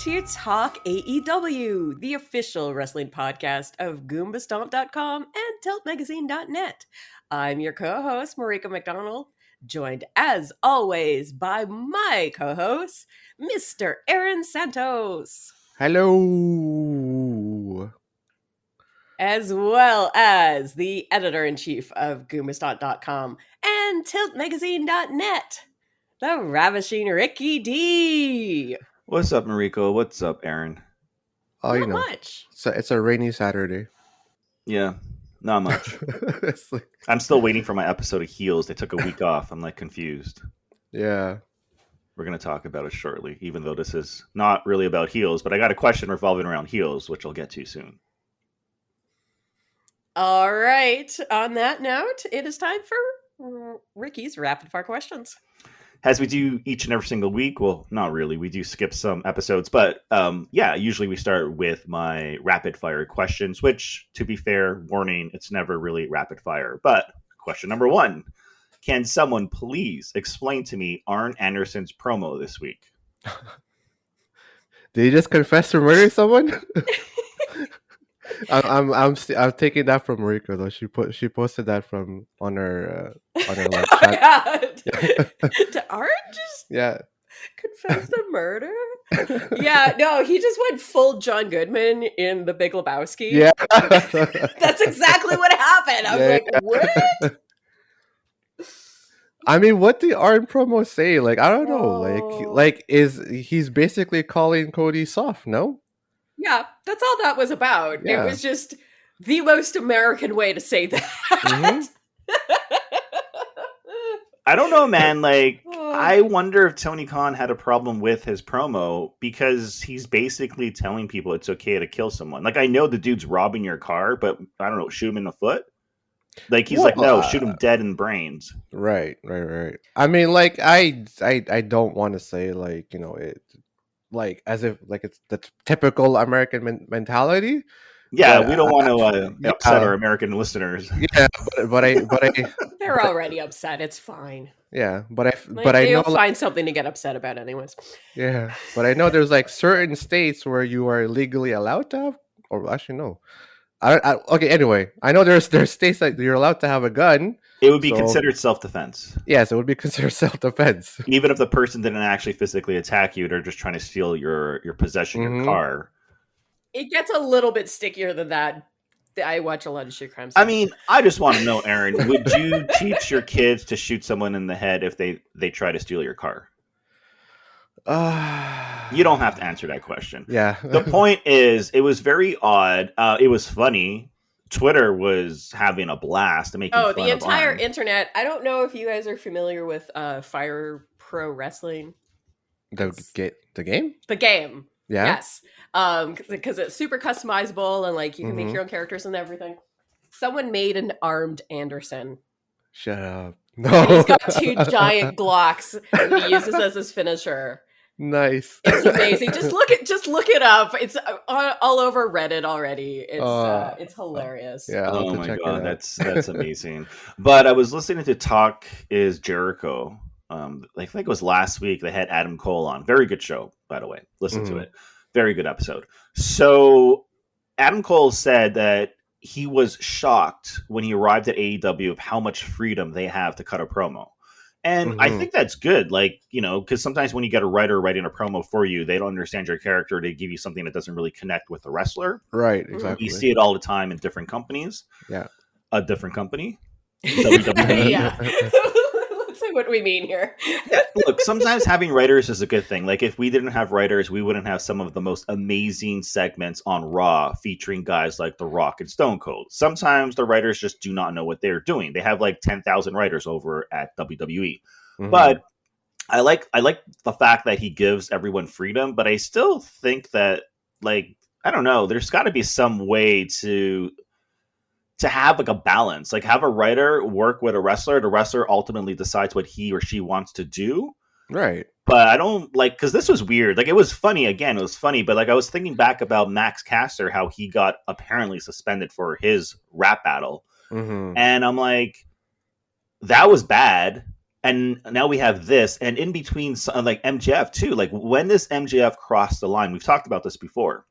to Talk AEW, the official wrestling podcast of GoombaStomp.com and TiltMagazine.net. I'm your co-host, Marika McDonald, joined as always by my co-host, Mr. Aaron Santos. Hello. As well as the editor-in-chief of GoombaStomp.com and TiltMagazine.net, the ravishing Ricky D. What's up, Mariko? What's up, Aaron? Oh, Not much. So it's a rainy Saturday. Yeah, not much. It's like, I'm still waiting for my episode of Heels. They took a week off. I'm like confused. yeah. We're going to talk about it shortly, even though this is not really about Heels, but I got a question revolving around Heels, which I'll get to soon. All right. On that note, it is time for Ricky's rapid fire questions. As we do each and every single week, well, not really. We do skip some episodes, but usually we start with my rapid fire questions, which, to be fair, warning, it's never really rapid fire. But question number 1, can someone please explain to me Arn Anderson's promo this week? Did he just confess to murdering someone? I'm taking that from Marika though. She posted that from on her live chat. Did Arn just confess to murder? Yeah, no, he just went full John Goodman in The Big Lebowski. Yeah, that's exactly what happened. I was like, what? I mean, what did Arn promo say? Like, I don't know. He's basically calling Cody soft? No. Yeah, that's all that was about. Yeah. It was just the most American way to say that. Mm-hmm. I don't know, man. Like, I wonder if Tony Khan had a problem with his promo because he's basically telling people it's okay to kill someone. Like, I know the dude's robbing your car, but I don't know, shoot him in the foot? Like, he's like, no, shoot him dead in brains. Right. I mean, like, I don't want to say, like, you know, it, like, as if, like, it's the typical American mentality. Yeah, we don't want to upset our American listeners. Yeah, but I they're already upset. It's fine. Yeah, but I they'll know find something to get upset about, anyways. Yeah, but I know there's like certain states where you are legally allowed to have, or actually no. Okay, anyway, I know there's states that you're allowed to have a gun. It would be considered self-defense. Yes, it would be considered self-defense. Even if the person didn't actually physically attack you, they're just trying to steal your possession, your car. It gets a little bit stickier than that. I watch a lot of shit crimes. I mean, I just want to know, Aaron, would you teach your kids to shoot someone in the head if they try to steal your car? You don't have to answer that question. Yeah. The point is, it was very odd. It was funny. Twitter was having a blast. The entire internet. I don't know if you guys are familiar with Fire Pro Wrestling. The game? The game. Yeah. Yes. Because it's super customizable and like you can make your own characters and everything. Someone made an armed Anderson. Shut up. No. And he's got 2 giant Glocks and he uses as his finisher. Nice. It's amazing. Just look it up. It's all over Reddit already. It's hilarious. Yeah. Oh my god, that's amazing. But I was listening to Talk is Jericho. I think it was last week. They had Adam Cole on. Very good show, by the way. Listen to it. Very good episode. So Adam Cole said that he was shocked when he arrived at AEW of how much freedom they have to cut a promo. And I think that's good. Like, you know, because sometimes when you get a writer writing a promo for you, they don't understand your character. They give you something that doesn't really connect with the wrestler. Right, exactly. You see it all the time in different companies. Yeah. A different company. WWE. Yeah. Let's say what we mean here. Yeah, look, sometimes having writers is a good thing. Like, if we didn't have writers, we wouldn't have some of the most amazing segments on Raw featuring guys like The Rock and Stone Cold. Sometimes the writers just do not know what they're doing. They have like 10,000 writers over at WWE. But I like the fact that he gives everyone freedom, but I still think that, like, I don't know, there's got to be some way to have like a balance, like have a writer work with a wrestler. The wrestler ultimately decides what he or she wants to do. Right. But I don't like, because this was weird. Like, it was funny. Again, it was funny. But like, I was thinking back about Max Caster, how he got apparently suspended for his rap battle. And I'm like, that was bad. And now we have this, and in between, like MJF too. Like, when does MJF cross the line? We've talked about this before.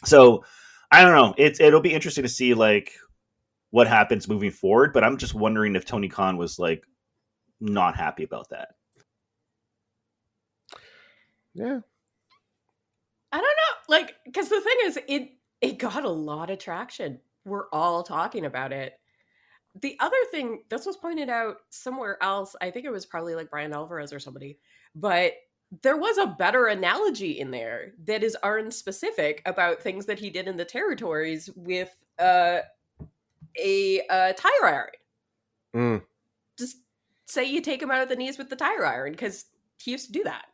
So I don't know. It'll be interesting to see like what happens moving forward. But I'm just wondering if Tony Khan was like not happy about that. Yeah. I don't know, like, because the thing is, it got a lot of traction. We're all talking about it. The other thing, this was pointed out somewhere else, I think it was probably like Brian Alvarez or somebody, but there was a better analogy in there that is Arn specific about things that he did in the territories with a tire iron. Mm. Just say you take him out of the knees with the tire iron, because he used to do that.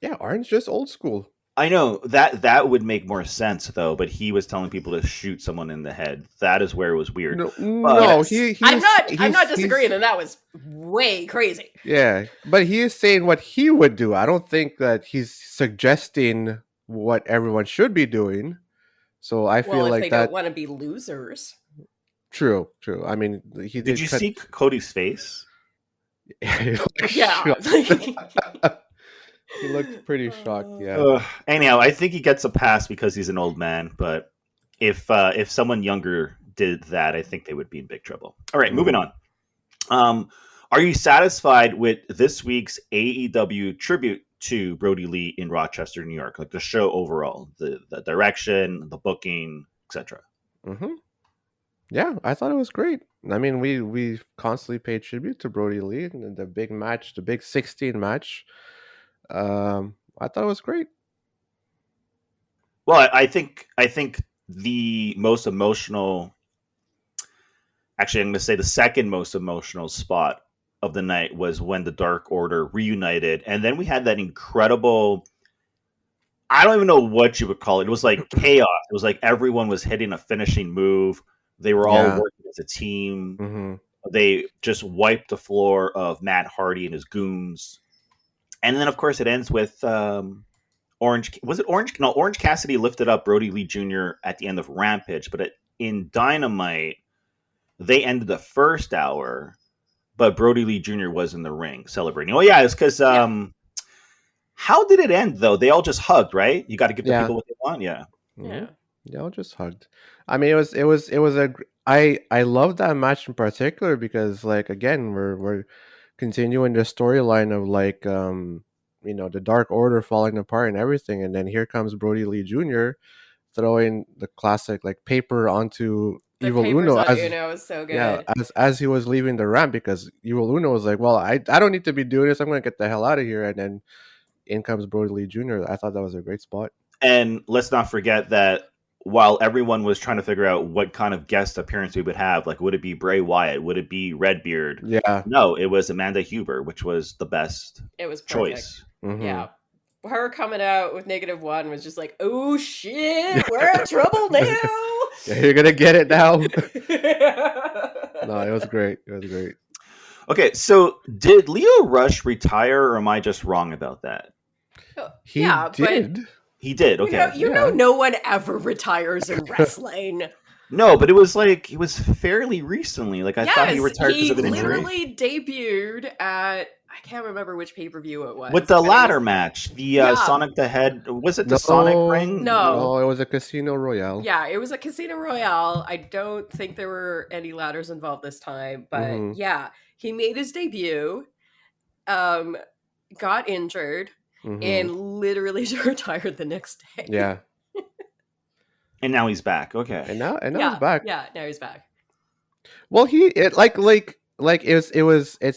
Yeah, Arn's just old school. I know that would make more sense though, but he was telling people to shoot someone in the head. That is where it was weird. No, But- I'm not disagreeing, and that was way crazy. Yeah, but he is saying what he would do. I don't think that he's suggesting what everyone should be doing. So I feel Well, if like they that. don't want to be losers. True. I mean, he Did you see Cody's face? Yeah. He looked pretty shocked. Yeah. Anyhow, I think he gets a pass because he's an old man. But if someone younger did that, I think they would be in big trouble. All right, moving on. Are you satisfied with this week's AEW tribute to Brody Lee in Rochester, New York? Like the show overall, the direction, the booking, etc. Mm-hmm. Yeah, I thought it was great. I mean, we constantly paid tribute to Brody Lee in the big match, the big 16 match. I thought it was great. Well, I think the most emotional, actually, I'm going to say the second most emotional spot of the night was when the Dark Order reunited, and then we had that incredible, I don't even know what you would call it. It was like chaos. It was like everyone was hitting a finishing move. They were all working as a team. Mm-hmm. They just wiped the floor of Matt Hardy and his goons. And then, of course, it ends with Orange. Was it Orange? No, Orange Cassidy lifted up Brody Lee Jr. at the end of Rampage. But in Dynamite, they ended the first hour, but Brody Lee Jr. was in the ring celebrating. Oh, yeah, it's because how did it end, though? They all just hugged, right? You got to give the people what they want, yeah. Mm-hmm. Yeah. They all just hugged. I mean, it was I love that match in particular because, like, again, we're continuing the storyline of like the Dark Order falling apart and everything, and then here comes Brody Lee Jr. throwing the classic like paper onto Evil Uno is so good. Yeah, as he was leaving the ramp, because Evil Uno was like, well, I don't need to be doing this, I'm gonna get the hell out of here, and then in comes Brody Lee Jr. I thought that was a great spot. And let's not forget that while everyone was trying to figure out what kind of guest appearance we would have, like, would it be Bray Wyatt? Would it be Redbeard? Yeah. No, it was Amanda Huber, which was the best choice. Mm-hmm. Yeah. Her coming out with -1 was just like, oh shit, we're in trouble now. Yeah, you're going to get it now. No, it was great. It was great. Okay, so did Leo Rush retire, or am I just wrong about that? He did. He did. Okay. You know, no one ever retires in wrestling. No, but it was fairly recently. Like, I thought he retired because of an injury. He literally debuted at, I can't remember which pay-per-view it was. With the ladder match, the Sonic the Head, was it the Sonic ring? No, it was a Casino Royale. Yeah, it was a Casino Royale. I don't think there were any ladders involved this time, but yeah, he made his debut, got injured, and literally retired the next day. Yeah. And now he's back. Okay. And now he's back. Yeah, now he's back. Well, it's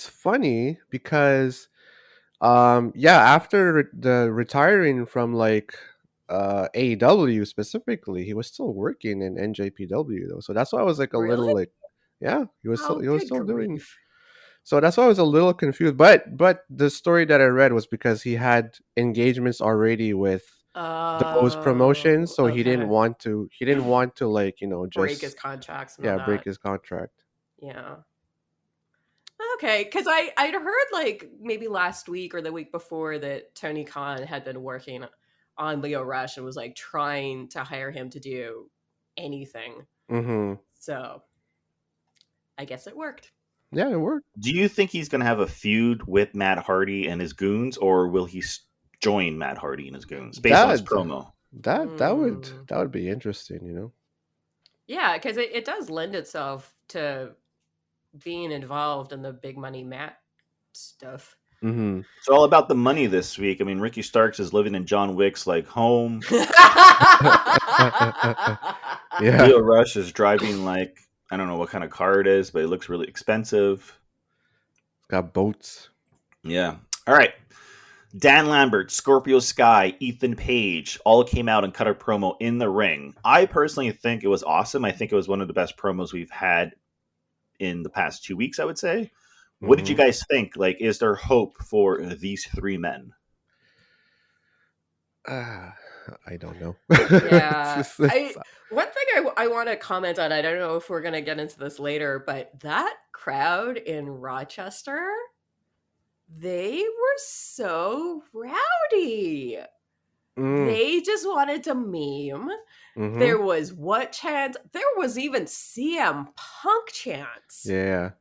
funny because after the retiring from AEW specifically, he was still working in NJPW though. So that's why I was like a little like, yeah, he was still doing. So that's why I was a little confused. But the story that I read was because he had engagements already with those promotions, so he didn't want to just break his contracts. Break his contract. Yeah. Okay, because I'd heard maybe last week or the week before that Tony Khan had been working on Leo Rush and was trying to hire him to do anything. Mm-hmm. So I guess it worked. Yeah, it worked. Do you think he's going to have a feud with Matt Hardy and his goons, or will he join Matt Hardy and his goons based on his promo? That would be interesting, you know. Yeah, because it does lend itself to being involved in the big money Matt stuff. Mm-hmm. It's all about the money this week. I mean, Ricky Starks is living in John Wick's like home. Yeah. Leo Rush is driving like, I don't know what kind of car it is, but it looks really expensive. Got boats. Yeah. All right. Dan Lambert, Scorpio Sky, Ethan Page all came out and cut a promo in the ring. I personally think it was awesome. I think it was one of the best promos we've had in the past 2 weeks, I would say. What did you guys think? Like, is there hope for these three men? I don't know. Yeah. One thing I want to comment on, I don't know if we're going to get into this later, but that crowd in Rochester, they were so rowdy. They just wanted to meme. There was what chants? There was even CM Punk chants. Yeah.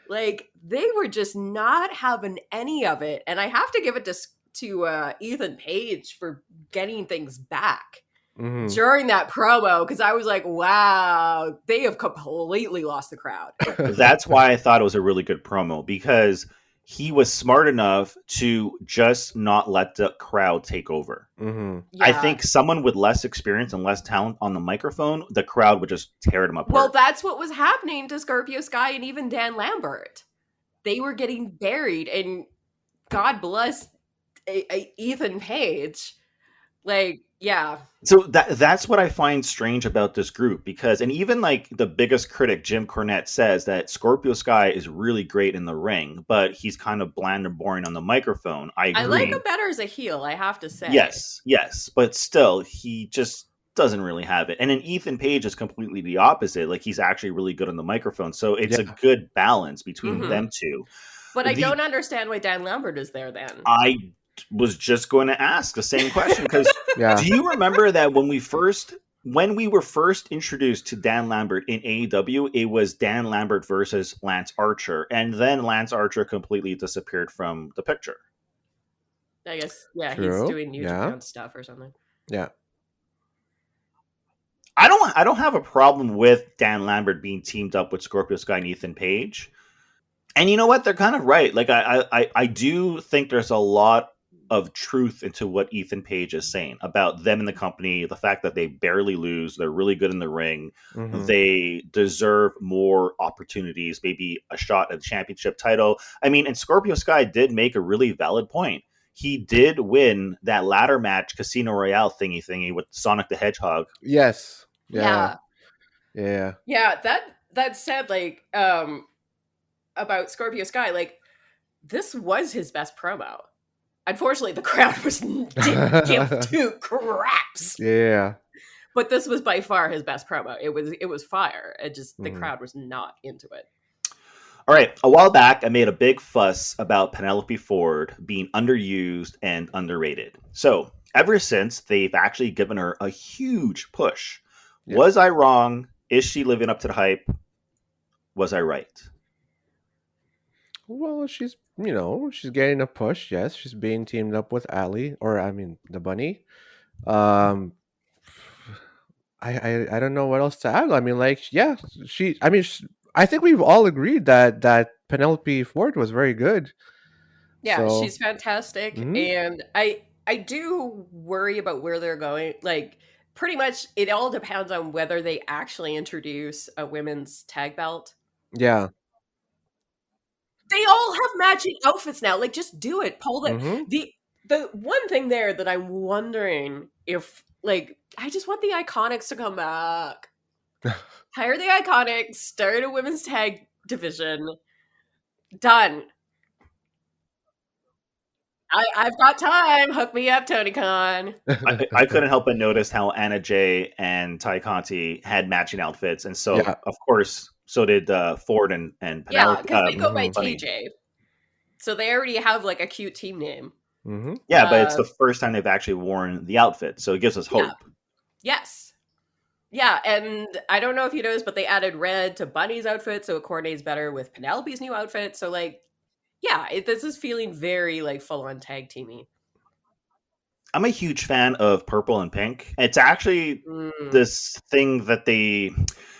Like, they were just not having any of it. And I have to give it to Ethan Page for getting things back during that promo, because I was like, wow, they have completely lost the crowd. That's why I thought it was a really good promo, because he was smart enough to just not let the crowd take over. Yeah. I think someone with less experience and less talent on the microphone, the crowd would just tear them apart. Well, that's what was happening to Scorpio Sky and even Dan Lambert. They were getting buried, and God bless Ethan Page. Like, yeah. So that's what I find strange about this group, because, and even like the biggest critic, Jim Cornette, says that Scorpio Sky is really great in the ring, but he's kind of bland and boring on the microphone. I agree. I like him better as a heel, I have to say. Yes, but still, he just doesn't really have it. And then Ethan Page is completely the opposite. Like, he's actually really good on the microphone, so it's a good balance between them two. But I don't understand why Dan Lambert is there then. I was just going to ask the same question, because do you remember that when we were first introduced to Dan Lambert in AEW, it was Dan Lambert versus Lance Archer, and then Lance Archer completely disappeared from the picture. I guess, he's doing New Japan stuff or something. Yeah. I don't have a problem with Dan Lambert being teamed up with Scorpio Sky and Ethan Page. And you know what? They're kind of right. Like, I do think there's a lot of truth into what Ethan Page is saying about them in the company, the fact that they barely lose, they're really good in the ring, they deserve more opportunities, maybe a shot at the championship title. I mean, and Scorpio Sky did make a really valid point. He did win that ladder match Casino Royale thingy with Sonic the Hedgehog. Yes. Yeah. That said, like, about Scorpio Sky, like, this was his best promo. Unfortunately, the crowd didn't give two craps. Yeah. But this was by far his best promo. It was fire. It just, the crowd was not into it. All right. A while back, I made a big fuss about Penelope Ford being underused and underrated. So ever since, they've actually given her a huge push. Yeah. Was I wrong? Is she living up to the hype? Was I right? Well, she's getting a push. Yes, she's being teamed up with Ali, the Bunny. I don't know what else to add. I mean, like, I think we've all agreed that Penelope Ford was very good. Yeah, she's fantastic, and I do worry about where they're going. Like, pretty much, it all depends on whether they actually introduce a women's tag belt. Yeah. They all have matching outfits now. Like, just do it. Pull the one thing there that I'm wondering if, like, I just want the Iconics to come back. Hire the Iconics, start a women's tag division. Done. I've got time. Hook me up, Tony Khan. I couldn't help but notice how Anna Jay and Ty Conti had matching outfits, and so of course. So did Ford and Penelope. Yeah, because they go by TJ. So they already have, like, a cute team name. Yeah, but it's the first time they've actually worn the outfit, so it gives us hope. Yes. Yeah, and I don't know if you noticed, but they added red to Bunny's outfit, so it coordinates better with Penelope's new outfit. So, like, yeah, this is feeling very, like, full-on tag teamy. I'm a huge fan of purple and pink. It's actually this thing that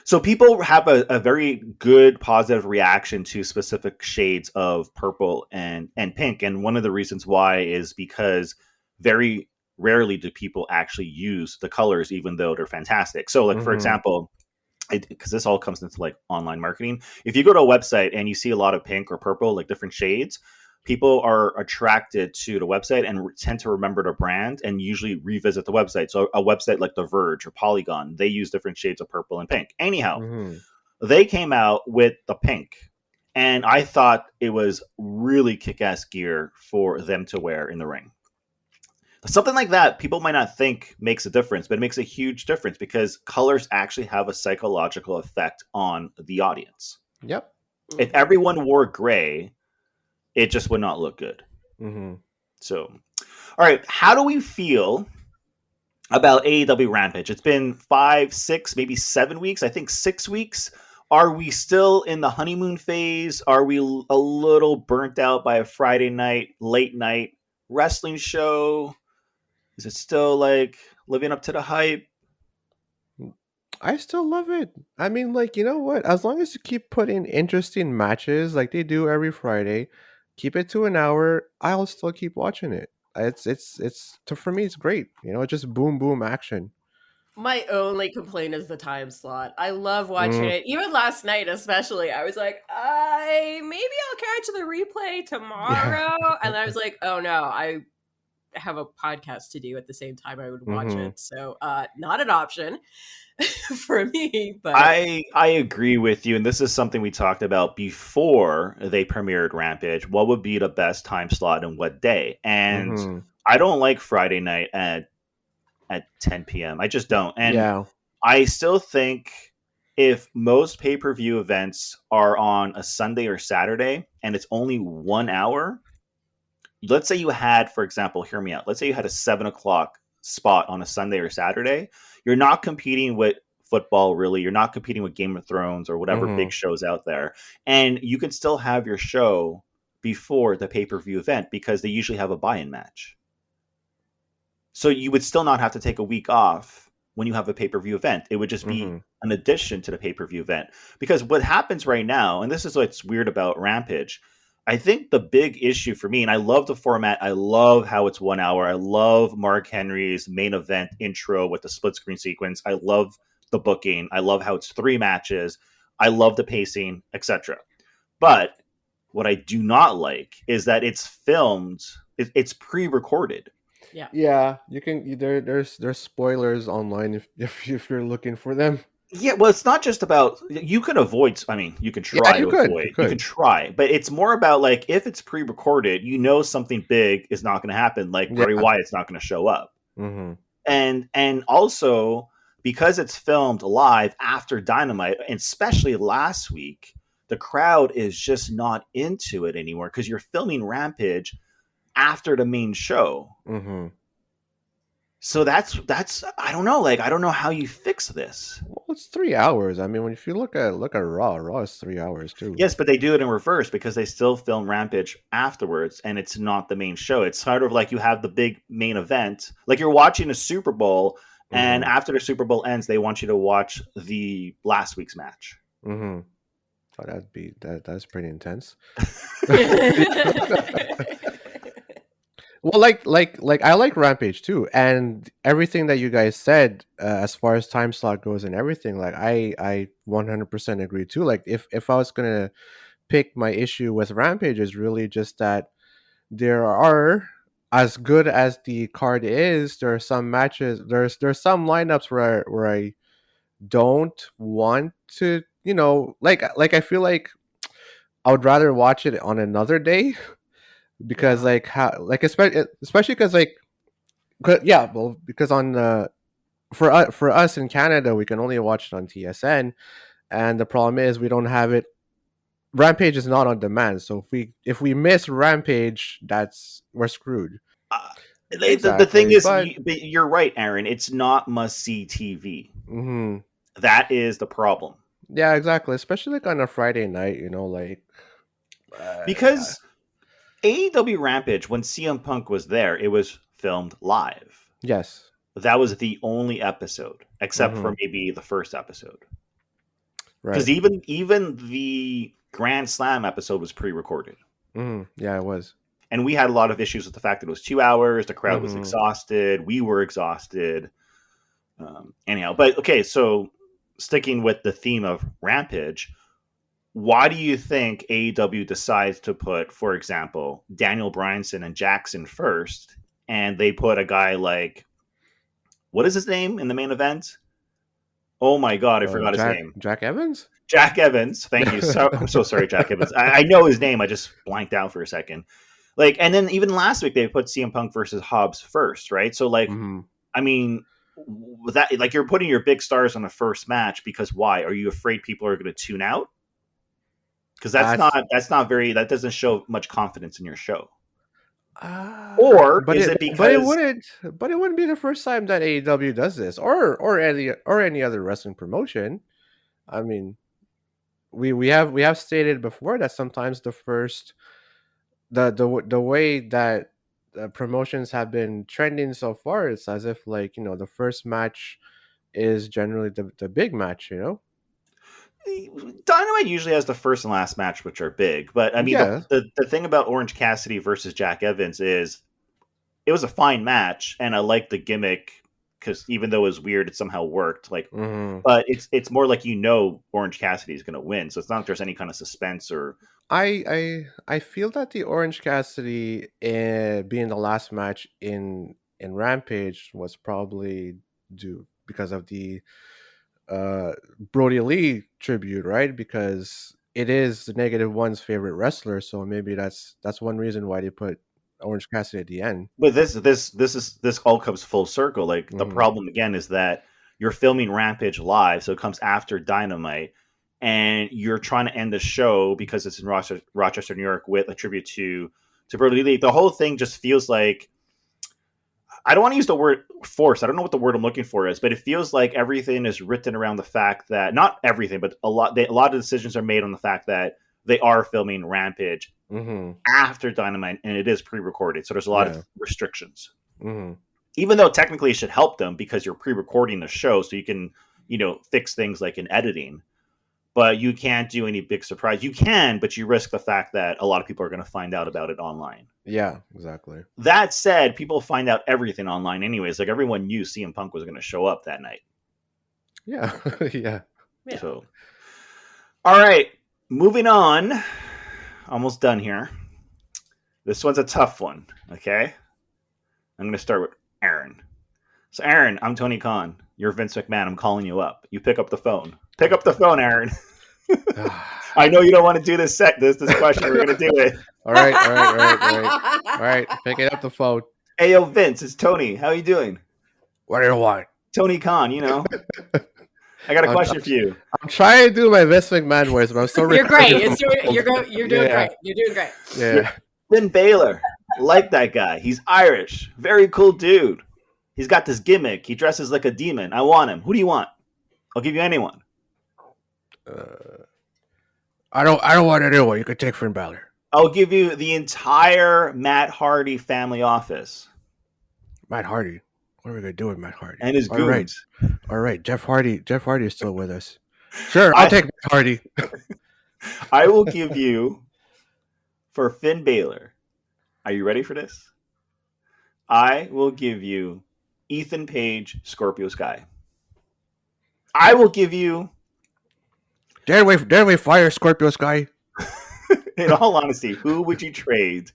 so people have a very good positive reaction to specific shades of purple and pink. And one of the reasons why is because very rarely do people actually use the colors, even though they're fantastic. So like, for example, because this all comes into like online marketing. If you go to a website and you see a lot of pink or purple, like different shades, people are attracted to the website and tend to remember the brand and usually revisit the website. So a website like The Verge or Polygon, they use different shades of purple and pink. Anyhow, they came out with the pink. And I thought it was really kick-ass gear for them to wear in the ring. Something like that, people might not think makes a difference, but it makes a huge difference because colors actually have a psychological effect on the audience. Yep. If everyone wore gray, it just would not look good. So, all right, how do we feel about AEW Rampage? It's been 5, 6, maybe 7 weeks. I think 6 weeks. Are we still in the honeymoon phase? Are we a little burnt out by a Friday night, late night wrestling show? Is it still like living up to the hype? I still love it. I mean, like, you know what? As long as you keep putting interesting matches like they do every Friday, keep it to an hour, I'll still keep watching it. For me, it's great. You know, it's just boom, boom action. My only complaint is the time slot. I love watching it. Even last night, especially, I was like, maybe I'll catch the replay tomorrow. Yeah. And I was like, oh no, I have a podcast to do at the same time I would watch it. So not an option for me. But I agree with you. And this is something we talked about before they premiered Rampage. What would be the best time slot and what day? And I don't like Friday night at 10 p.m. I just don't. And I still think if most pay-per-view events are on a Sunday or Saturday and it's only 1 hour, let's say you had, for example, hear me out. Let's say you had a 7 o'clock spot on a Sunday or Saturday. You're not competing with football, really. You're not competing with Game of Thrones or whatever big shows out there. And you can still have your show before the pay-per-view event because they usually have a buy-in match. So you would still not have to take a week off when you have a pay-per-view event. It would just be an addition to the pay-per-view event. Because what happens right now, and this is what's weird about Rampage, I think the big issue for me, and I love the format, I love how it's 1 hour. I love Mark Henry's main event intro with the split screen sequence. I love the booking. I love how it's 3 matches. I love the pacing, etc. But what I do not like is that it's filmed, it's pre-recorded. Yeah, you can. There's spoilers online if you're looking for them. Yeah, well, it's not just about you can avoid. I mean, you can try to avoid. You can try, but it's more about like if it's pre-recorded, you know something big is not going to happen. Like Bray Wyatt's not going to show up, and also because it's filmed live after Dynamite, and especially last week, the crowd is just not into it anymore because you're filming Rampage after the main show. So that's I don't know. Like I don't know how you fix this. Well, it's 3 hours. I mean, if you look at Raw is 3 hours too. Yes, but they do it in reverse because they still film Rampage afterwards, and it's not the main show. It's sort of like you have the big main event, like you're watching a Super Bowl, and after the Super Bowl ends, they want you to watch the last week's match. Oh, that's pretty intense. Well, like I like Rampage too, and everything that you guys said as far as time slot goes and everything, like I 100% agree too. Like if I was gonna pick my issue with Rampage is really just that there are, as good as the card is, there are some matches, there's some lineups where I don't want to, you know, like I feel like I would rather watch it on another day. Because like how like especially because like because on for us in Canada we can only watch it on TSN, and the problem is we don't have it. Rampage is not on demand, so if we miss Rampage, we're screwed. The thing is, but you're right, Aaron. It's not must see TV. Mm-hmm. That is the problem. Yeah, exactly. Especially like on a Friday night, like Because AEW Rampage, when CM Punk was there, it was filmed live. yes, That was the only episode, except for maybe the first episode. Because right. even the Grand Slam episode was pre-recorded. Yeah, it was. And we had a lot of issues with the fact that it was 2 hours. The crowd was exhausted. We were exhausted. Anyhow, but okay, so sticking with the theme of Rampage, why do you think AEW decides to put, for example, Daniel Bryanson and Jackson first, and they put a guy like, what is his name in the main event? Oh my God, I forgot his name. Jack Evans? Jack Evans. Thank you. So, I'm so sorry, Jack Evans. I know his name. I just blanked out for a second. Like, and then even last week they put CM Punk versus Hobbs first, right? So, like, I mean, that, like, you're putting your big stars on the first match because why? Are you afraid people are going to tune out? Because that doesn't show much confidence in your show. Or is it because? But it wouldn't be the first time that AEW does this, or any other wrestling promotion. I mean, we have stated before that sometimes the way that promotions have been trending so far, it's as if like the first match is generally the big match. Dynamite usually has the first and last match, which are big. But I mean, the thing about Orange Cassidy versus Jack Evans is it was a fine match, and I like the gimmick because even though it was weird, it somehow worked. Like, but it's more like Orange Cassidy is going to win, so it's not like there's any kind of suspense or. I feel that the Orange Cassidy being the last match in Rampage was probably due because of the Brody Lee tribute, right? Because it is the -1's favorite wrestler, so maybe that's one reason why they put Orange Cassidy at the end. But this all comes full circle. Like the problem again is that you're filming Rampage live, so it comes after Dynamite, and you're trying to end the show because it's in Rochester, New York, with a tribute to Brody Lee. The whole thing just feels like, I don't want to use the word force. I don't know what the word I'm looking for is, but it feels like everything is written around the fact that, not everything, but a lot of decisions are made on the fact that they are filming Rampage after Dynamite, and it is pre-recorded. So there's a lot of restrictions. Even though technically it should help them because you're pre-recording the show, so you can, fix things like in editing. But you can't do any big surprise. You can, but you risk the fact that a lot of people are going to find out about it online. Yeah, exactly. That said, people find out everything online anyways. Like, everyone knew CM Punk was going to show up that night. Yeah, yeah. So, all right, moving on. Almost done here. This one's a tough one, okay? I'm going to start with Aaron. So, Aaron, I'm Tony Khan. You're Vince McMahon. I'm calling you up. You pick up the phone. Pick up the phone, Aaron. I know you don't want to do this question. We're going to do it. All right. Picking up the phone. Hey, yo, Vince, it's Tony. How you doing? What do you want? Tony Khan, I got a question for you. I'm trying to do my Vince McMahon voice, but I'm still You're great. You're doing great. You're doing great. Yeah. Finn Balor. Like that guy. He's Irish. Very cool dude. He's got this gimmick. He dresses like a demon. I want him. Who do you want? I'll give you anyone. I don't want anyone. You can take Finn Balor. I'll give you the entire Matt Hardy family office. Matt Hardy. What are we gonna do with Matt Hardy? And his goons. All right. Jeff Hardy is still with us. Sure, I'll take Matt Hardy. I will give you, for Finn Balor. Are you ready for this? I will give you Ethan Page, Scorpio Sky. I will give you. Dare we fire Scorpio Sky? In all honesty, who would you trade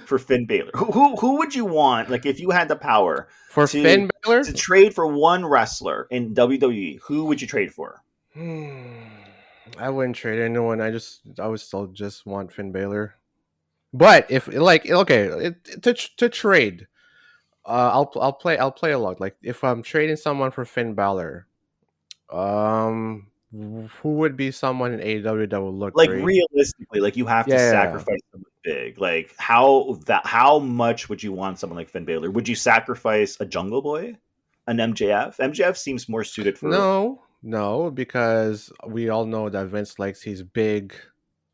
for Finn Balor? Who would you want? Like, if you had the power Finn Balor to trade for one wrestler in WWE, who would you trade for? I wouldn't trade anyone. I would still just want Finn Balor. But if to trade, I'll play along. Like, if I'm trading someone for Finn Balor, who would be someone in AEW that would look like great? Realistically? Like, you have to sacrifice someone big. Like, how much would you want someone like Finn Balor? Would you sacrifice a Jungle Boy? an MJF? MJF seems more suited for No, because we all know that Vince likes his big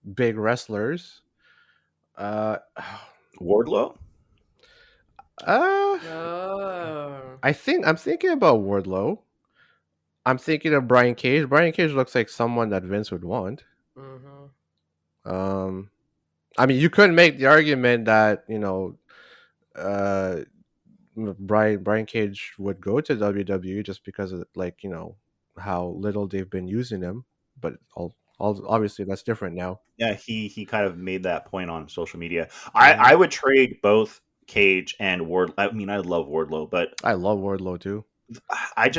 wrestlers. Wardlow. Oh. I'm thinking about Wardlow. I'm thinking of Brian Cage. Brian Cage looks like someone that Vince would want. Mm-hmm. I mean, you could make the argument that Brian Cage would go to WWE just because of how little they've been using him, but obviously that's different now. Yeah, he kind of made that point on social media. I would trade both Cage and Ward. I mean, I love Wardlow, but I love Wardlow too. I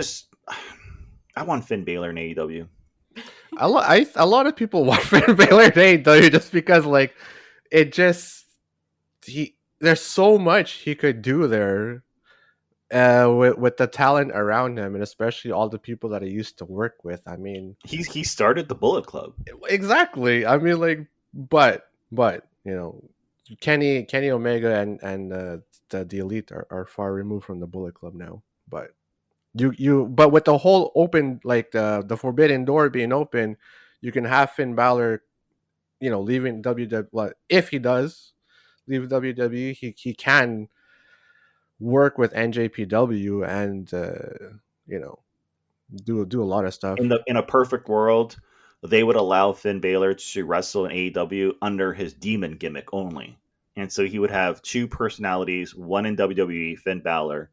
want Finn Balor in AEW. A lot of people want Finn Balor in AEW just because there's so much he could do there with the talent around him, and especially all the people that he used to work with. I mean, he started the Bullet Club. Exactly. I mean, but Kenny Omega and the Elite are far removed from the Bullet Club now. But but with the whole open, the forbidden door being open, you can have Finn Balor, leaving WWE. Well, if he does leave WWE, he can work with NJPW and do a lot of stuff. In a perfect world, they would allow Finn Balor to wrestle in AEW under his demon gimmick only, and so he would have two personalities: one in WWE, Finn Balor,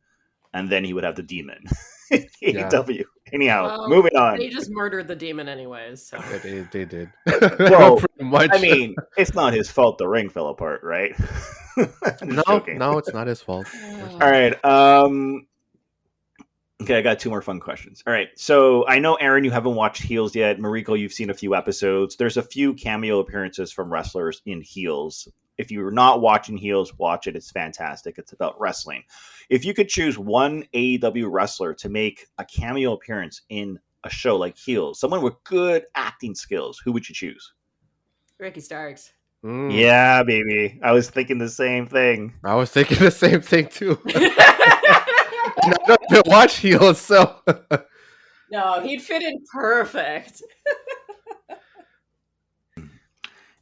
and then he would have the demon in AEW. Anyhow, moving on. They just murdered the demon anyways. So. They did. Well, pretty much. I mean, it's not his fault the ring fell apart, right? No, it's not his fault. All right. Okay, I got two more fun questions. All right. So I know, Aaron, you haven't watched Heels yet. Mariko, you've seen a few episodes. There's a few cameo appearances from wrestlers in Heels. If you're not watching Heels, watch it. It's fantastic. It's about wrestling. If you could choose one AEW wrestler to make a cameo appearance in a show like Heels, someone with good acting skills, who would you choose? Ricky Starks. Yeah, baby. I was thinking the same thing. I was thinking the same thing too. I don't watch Heels, so no, he'd fit in perfect.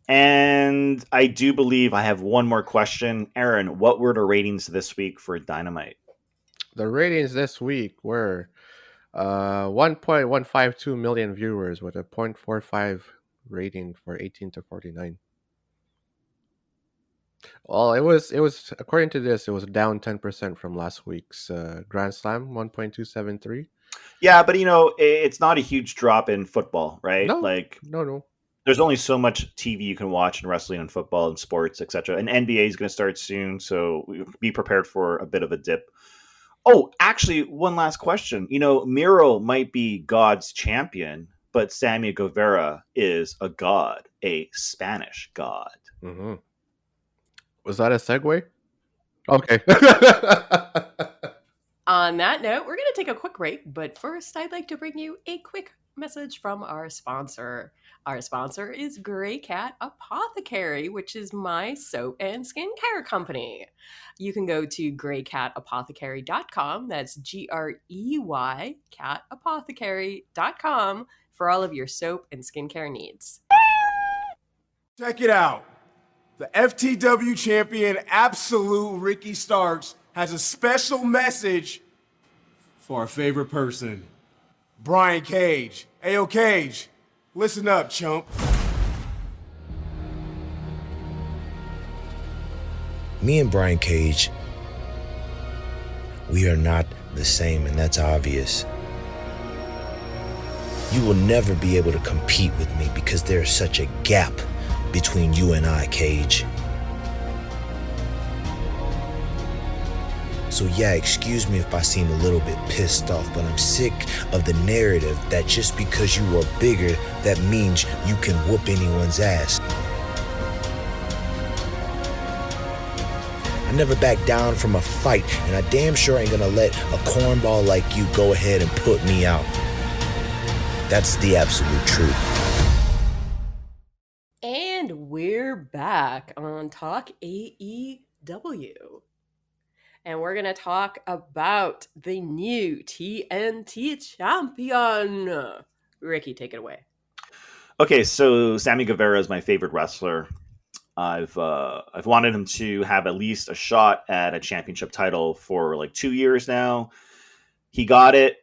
And I do believe I have one more question. Aaron, what were the ratings this week for Dynamite? The ratings this week were 1.152 million viewers with a 0.45 rating for 18 to 49. Well, it was according to this, it was down 10% from last week's Grand Slam, 1.273. Yeah, but it's not a huge drop in football, right? No. There's only so much TV you can watch in wrestling and football and sports, etc. And NBA is going to start soon, so be prepared for a bit of a dip. Oh, actually, one last question. Miro might be God's champion, but Sammy Guevara is a god, a Spanish god. Mm-hmm. Was that a segue? Okay. On that note, we're going to take a quick break, but first I'd like to bring you a quick message from our sponsor. Our sponsor is Grey Cat Apothecary, which is my soap and skincare company. You can go to greycatapothecary.com. That's GREY catapothecary.com for all of your soap and skincare needs. Check it out. The FTW champion, Absolute Ricky Starks, has a special message for our favorite person, Brian Cage. Ayo, Cage, listen up, chump. Me and Brian Cage, we are not the same, and that's obvious. You will never be able to compete with me because there is such a gap between you and I, Cage. So yeah, excuse me if I seem a little bit pissed off, but I'm sick of the narrative that just because you are bigger, that means you can whoop anyone's ass. I never back down from a fight, and I damn sure ain't gonna let a cornball like you go ahead and put me out. That's the absolute truth. And we're back on Talk AEW. and we're going to talk about the new TNT champion. Ricky, take it away. Okay, so Sammy Guevara is my favorite wrestler. I've wanted him to have at least a shot at a championship title for like 2 years now. He got it.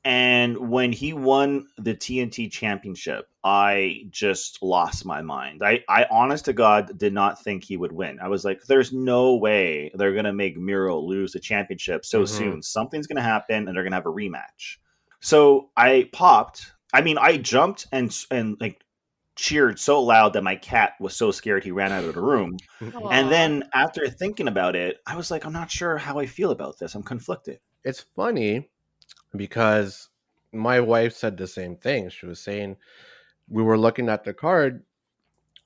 And when he won the TNT Championship, I just lost my mind. I honest to God, did not think he would win. I was like, there's no way they're going to make Miro lose the championship so soon. Something's going to happen, and they're going to have a rematch. So I popped. I mean, I jumped and like cheered so loud that my cat was so scared he ran out of the room. Aw. And then after thinking about it, I was like, I'm not sure how I feel about this. I'm conflicted. It's funny because my wife said the same thing. She was saying, we were looking at the card,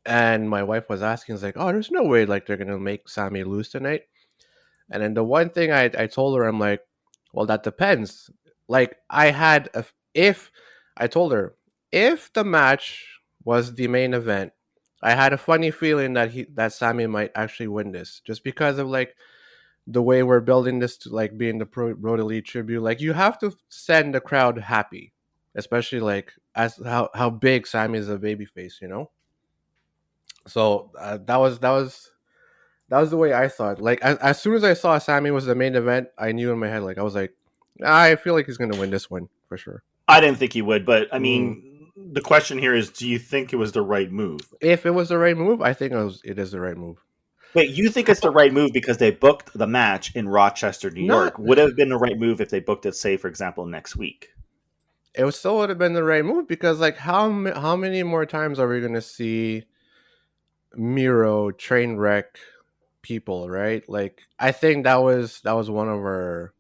and my wife was asking, like, oh, there's no way like they're gonna make Sammy lose tonight. And then the one thing I told her, I'm like, well, that depends. Like, if I told her, if the match was the main event, I had a funny feeling that Sammy might actually win this, just because of like the way we're building this to like being the Road Elite tribute. Like, you have to send the crowd happy, especially like as how big Sammy is a babyface, you know. So that was the way I thought. Like, as soon as I saw Sammy was the main event, I knew in my head, like, I was like, I feel like he's gonna win this one for sure. I didn't think he would, but I mean, the question here is, do you think it was the right move? If it was the right move, I think it is the right move. Wait, you think it's the right move because they booked the match in Rochester, New York? Would it have been the right move if they booked it, say, for example, next week? It still would have been the right move because, like, how many more times are we going to see Miro train wreck people, right? Like, I think that was one of our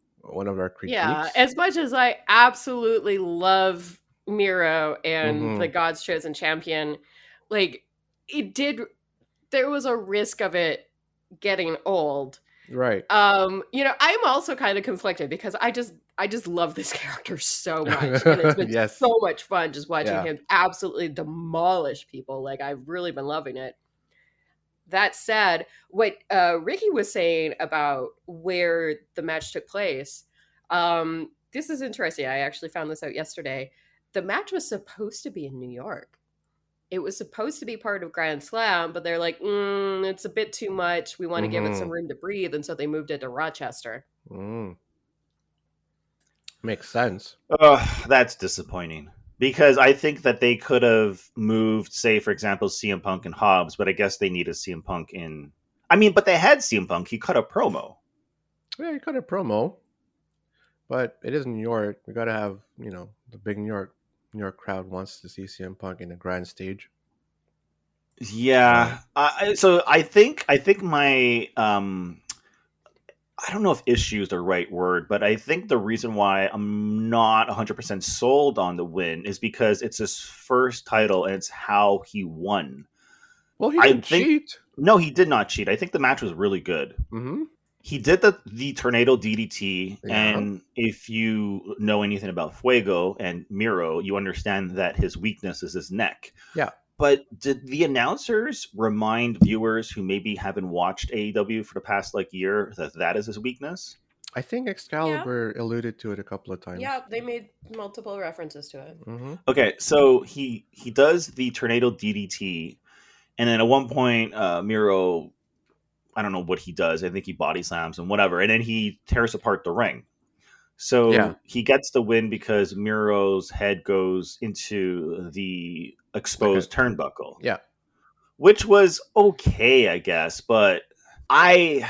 critiques. Yeah, as much as I absolutely love Miro and the God's Chosen Champion, like, there was a risk of it getting old. Right. You know, I'm also kind of conflicted because I just love this character so much. And it's been Yes. so much fun just watching Yeah. him absolutely demolish people. Like, I've really been loving it. That said, what Ricky was saying about where the match took place, this is interesting. I actually found this out yesterday. The match was supposed to be in New York. It was supposed to be part of Grand Slam, but they're like, it's a bit too much. We want to give it some room to breathe. And so they moved it to Rochester. Makes sense. That's disappointing. Because I think that they could have moved, say, for example, CM Punk and Hobbs, but I guess they needed CM Punk in... I mean, but they had CM Punk. He cut a promo. Yeah, he cut a promo. But it is New York. We got to have, you know, the big New York crowd wants to see CM Punk in a grand stage. Yeah. So I think my... I don't know if issue is the right word, but I think the reason why I'm not 100% sold on the win is because it's his first title and it's how he won. Well, he didn't cheat. No, he did not cheat. I think the match was really good. He did the tornado DDT, and if you know anything about Fuego and Miro, you understand that his weakness is his neck. Yeah. But did the announcers remind viewers who maybe haven't watched AEW for the past year that is his weakness? I think Excalibur alluded to it a couple of times. Yeah, they made multiple references to it. Okay, so he does the tornado DDT, and then at one point, Miro, I don't know what he does. I think he body slams and whatever, and then he tears apart the ring. So he gets the win because Miro's head goes into the exposed turnbuckle. Yeah. Which was okay, I guess, but I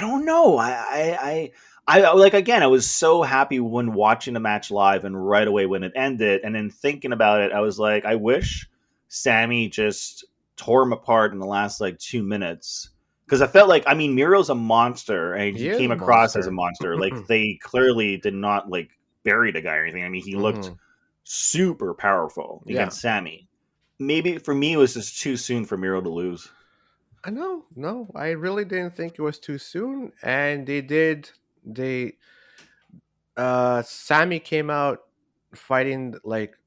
don't know. I like, again, I was so happy when watching the match live and right away when it ended, and then thinking about it, I was like, I wish Sammy just tore him apart in the last 2 minutes. Because I felt like, I mean, Miro's a monster, and he came across as a monster. Like, they clearly did not, bury the guy or anything. I mean, he looked super powerful against Sammy. Maybe, for me, it was just too soon for Miro to lose. No, I really didn't think it was too soon. And Sammy came out fighting,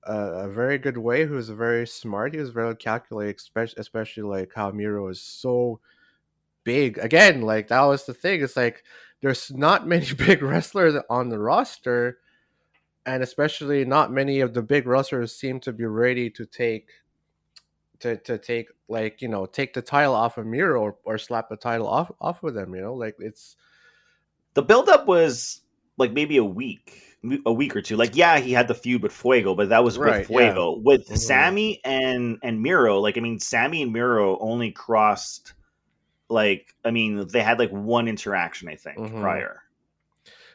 a very good way. He was very smart. He was very calculated, especially, how Miro is so big. Again, that was the thing. It's there's not many big wrestlers on the roster, and especially not many of the big wrestlers seem to be ready to take like, take the title off of Miro, or slap the title off of them. Like it's The buildup was like maybe a week or two. Like, yeah, he had the feud with Fuego, but that was Right, with Fuego. yeah. With Mhm. Sammy and Miro, like, I mean, Sammy and Miro only crossed, like, I mean, they had like one interaction, I think, Mhm. prior.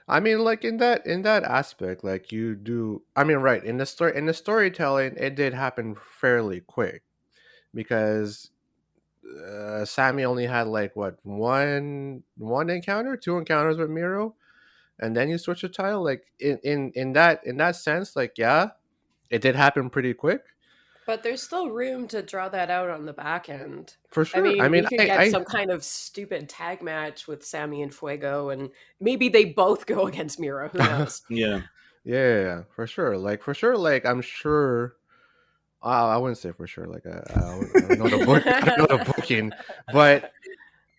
I mean, like in that aspect, like you do. I mean, right, in the storytelling, it did happen fairly quick, because Sammy only had like what, one encounter, two encounters with Miro, and then you switch the title. Like in that sense, like, yeah, it did happen pretty quick. But there's still room to draw that out on the back end. For sure. I mean, we could get I some kind of stupid tag match with Sammy and Fuego, and maybe they both go against Miro. Who knows? Yeah. yeah, for sure. Like I'm sure. I wouldn't say for sure. Like I don't know the book. I don't know the booking, but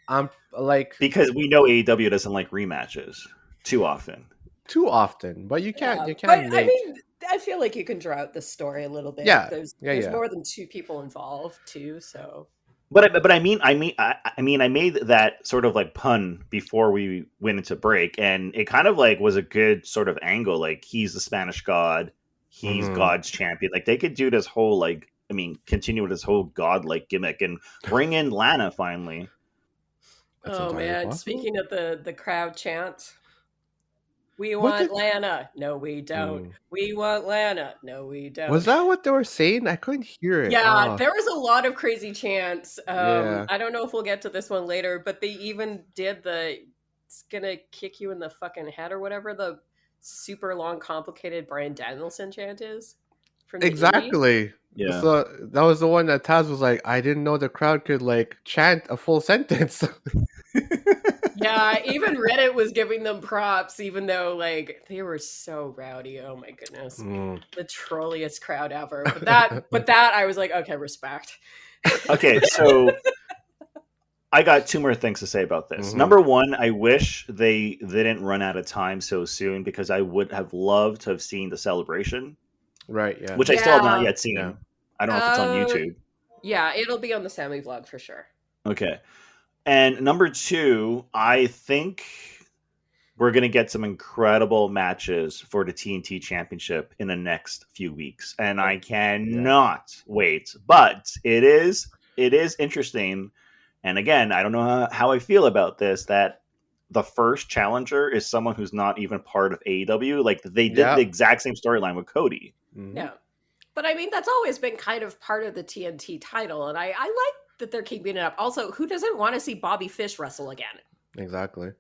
I'm like Because we know AEW doesn't like rematches too often. too often. But you can't. Yeah, You but can't make. I mean, I feel like you can draw out the story a little bit. Yeah, There's yeah. more than two people involved too, so. But I made that sort of like pun before we went into break, and it kind of like was a good sort of angle. Like, he's the Spanish god, he's Mhm. God's champion. Like, they could do this whole, like, I mean, continue with this whole god-like gimmick and bring in Lana finally. That's Oh entirely man! possible. Speaking of the crowd chant, we What want did- Lana. No, we don't. Mm. We want Lana. No, we don't. Was that what they were saying? I couldn't hear it. Yeah, Oh, there was a lot of crazy chants. Yeah. I don't know if we'll get to this one later, but they even did "it's gonna kick you in the fucking head" or whatever the super long, complicated Bryan Danielson chant is. From the Indies. Exactly. Yeah. So that was the one that Taz was like, I didn't know the crowd could like chant a full sentence. Yeah, even Reddit was giving them props, even though like they were so rowdy. Oh my goodness, Mm. the trolliest crowd ever. But that I was like, okay, respect. Okay, so I got two more things to say about this. Mhm. Number one, I wish they didn't run out of time so soon, because I would have loved to have seen the celebration, Right, yeah. which I still have not Yeah. yet seen. Yeah. I don't know if it's on Uh, YouTube. Yeah, it'll be on the Sammy vlog for sure. Okay. And number two, I think we're going to get some incredible matches for the TNT Championship in the next few weeks. And I cannot wait. But it is interesting. And again, I don't know how I feel about this, that the first challenger is someone who's not even part of AEW. Like, they did the exact same storyline with Cody. Mhm. Yeah. But I mean, that's always been kind of part of the TNT title. And I like that they're keeping it up. Also, who doesn't want to see Bobby Fish wrestle again? Exactly.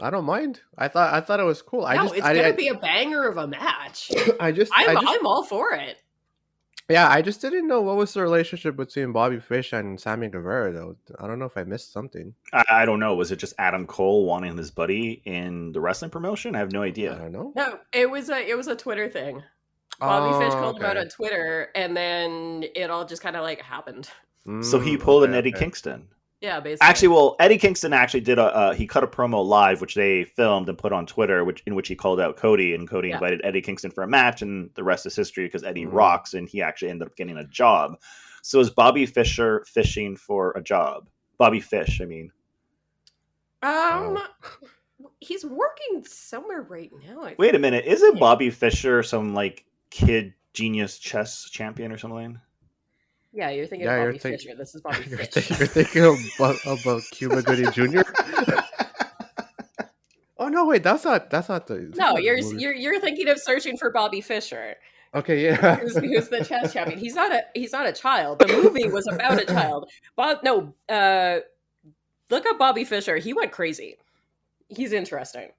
I don't mind. I thought it was cool. It's gonna be a banger of a match. I'm all for it. Yeah, I just didn't know what was the relationship between Bobby Fish and Sammy Guevara, though. I don't know if I missed something. I don't know. Was it just Adam Cole wanting his buddy in the wrestling promotion? I have no idea. I don't know. No, it was a Twitter thing. Bobby Fish called him out on Twitter, and then it all just kind of like happened. So he pulled an Eddie Kingston. Yeah, basically. Actually, well, Eddie Kingston actually did he cut a promo live, which they filmed and put on Twitter, in which he called out Cody, and Cody invited Eddie Kingston for a match, and the rest is history, because Eddie rocks, and he actually ended up getting a job. So is Bobby Fischer fishing for a job? Bobby Fish, I mean. He's working somewhere right now. Wait a minute, isn't Bobby Fischer some like kid genius chess champion or something? Yeah, you're thinking of Bobby Fischer. This is Bobby Fish. You're thinking about Cuba Gooding Jr. Oh no, wait, that's not the. No, you're thinking of Searching for Bobby Fischer. Okay, yeah. Who's the chess champion? He's not a child. The movie was about a child. Look up Bobby Fischer. He went crazy. He's interesting.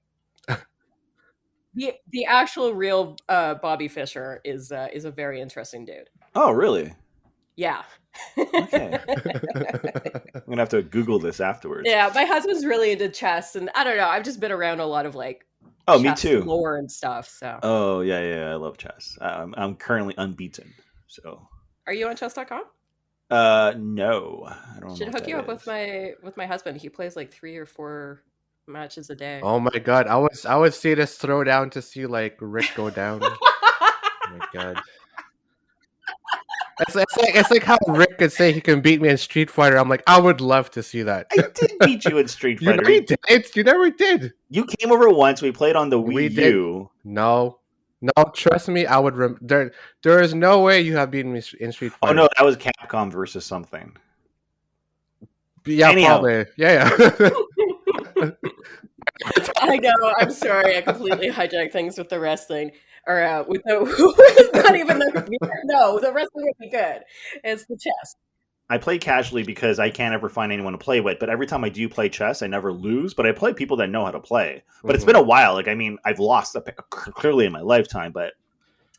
The actual real Bobby Fischer is a very interesting dude. Oh, really? Yeah. Okay. I'm gonna have to Google this afterwards. Yeah, my husband's really into chess, and I don't know. I've just been around a lot of like me too, lore and stuff. So. Oh yeah, I love chess. I'm currently unbeaten. So. Are you on chess.com? No, I don't. Should hook you up with my husband. He plays like 3 or 4 matches a day. Oh my god, I would see this throwdown to see like Rick go down. Oh my god. It's like how Rick could say he can beat me in Street Fighter. I'm like, I would love to see that. I did beat you in Street You Fighter. never did. You never did. You came over once. We played on the We Wii did. U. No, trust me, I would. There is no way you have beaten me in Street Fighter. Oh no, that was Capcom versus something. Yeah, Anyhow. probably. Yeah. I know. I'm sorry. I completely hijacked things with the wrestling. Or with the not even the wrestling would be good. It's the chess. I play casually because I can't ever find anyone to play with. But every time I do play chess, I never lose. But I play people that know how to play. But it's been a while. Like, I mean, I've lost clearly in my lifetime. But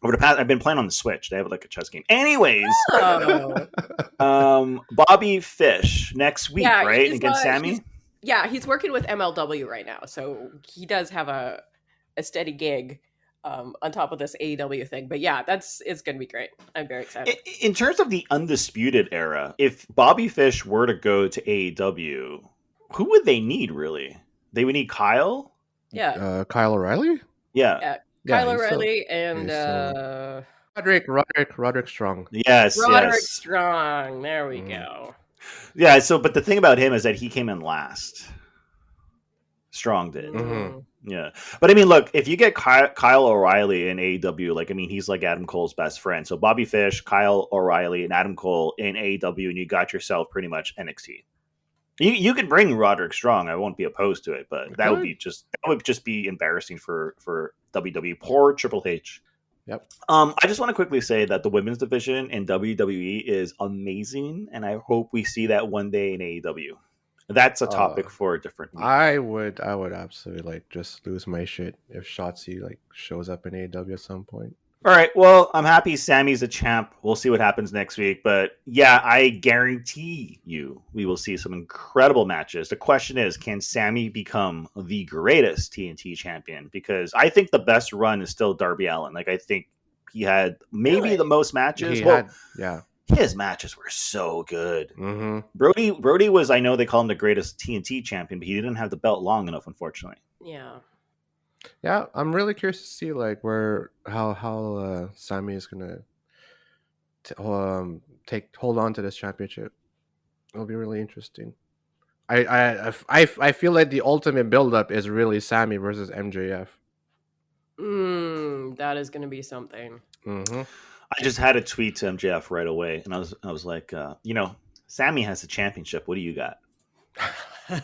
over the past, I've been playing on the Switch. They have like a chess game. Anyways, Bobby Fish next week, right? Against Sammy? He's working with MLW right now. So he does have a steady gig. On top of this AEW thing. But yeah, it's going to be great. I'm very excited. In terms of the Undisputed Era, if Bobby Fish were to go to AEW, who would they need, really? They would need Kyle? Yeah. Kyle O'Reilly? Yeah. Kyle O'Reilly and... Roderick Strong. Yes, Roderick Strong. There we go. Yeah, but the thing about him is that he came in last. Strong did. Mm-hmm. Yeah. But I mean, look, if you get Kyle O'Reilly in AEW, like, I mean, he's like Adam Cole's best friend. So Bobby Fish, Kyle O'Reilly, and Adam Cole in AEW, and you got yourself pretty much NXT. You could bring Roderick Strong. I won't be opposed to it, but that would just be embarrassing for WWE. Poor Triple H. Yep. I just want to quickly say that the women's division in WWE is amazing, and I hope we see that one day in AEW. That's a topic for a different week. I would absolutely like just lose my shit if Shotzi like shows up in AEW at some point. All right. Well, I'm happy Sammy's a champ. We'll see what happens next week. But yeah, I guarantee you we will see some incredible matches. The question is, can Sammy become the greatest TNT champion? Because I think the best run is still Darby Allin. Like, I think he had maybe the most matches. His matches were so good. Mm-hmm. Brody was, I know they call him the greatest TNT champion, but he didn't have the belt long enough, unfortunately. Yeah. Yeah, I'm really curious to see like how Sammy is gonna hold on to this championship. It'll be really interesting. I feel like the ultimate buildup is really Sammy versus MJF. That is going to be something. Mm-hmm. I just had a tweet to MJF right away, and I was like, Sammy has the championship. What do you got? He's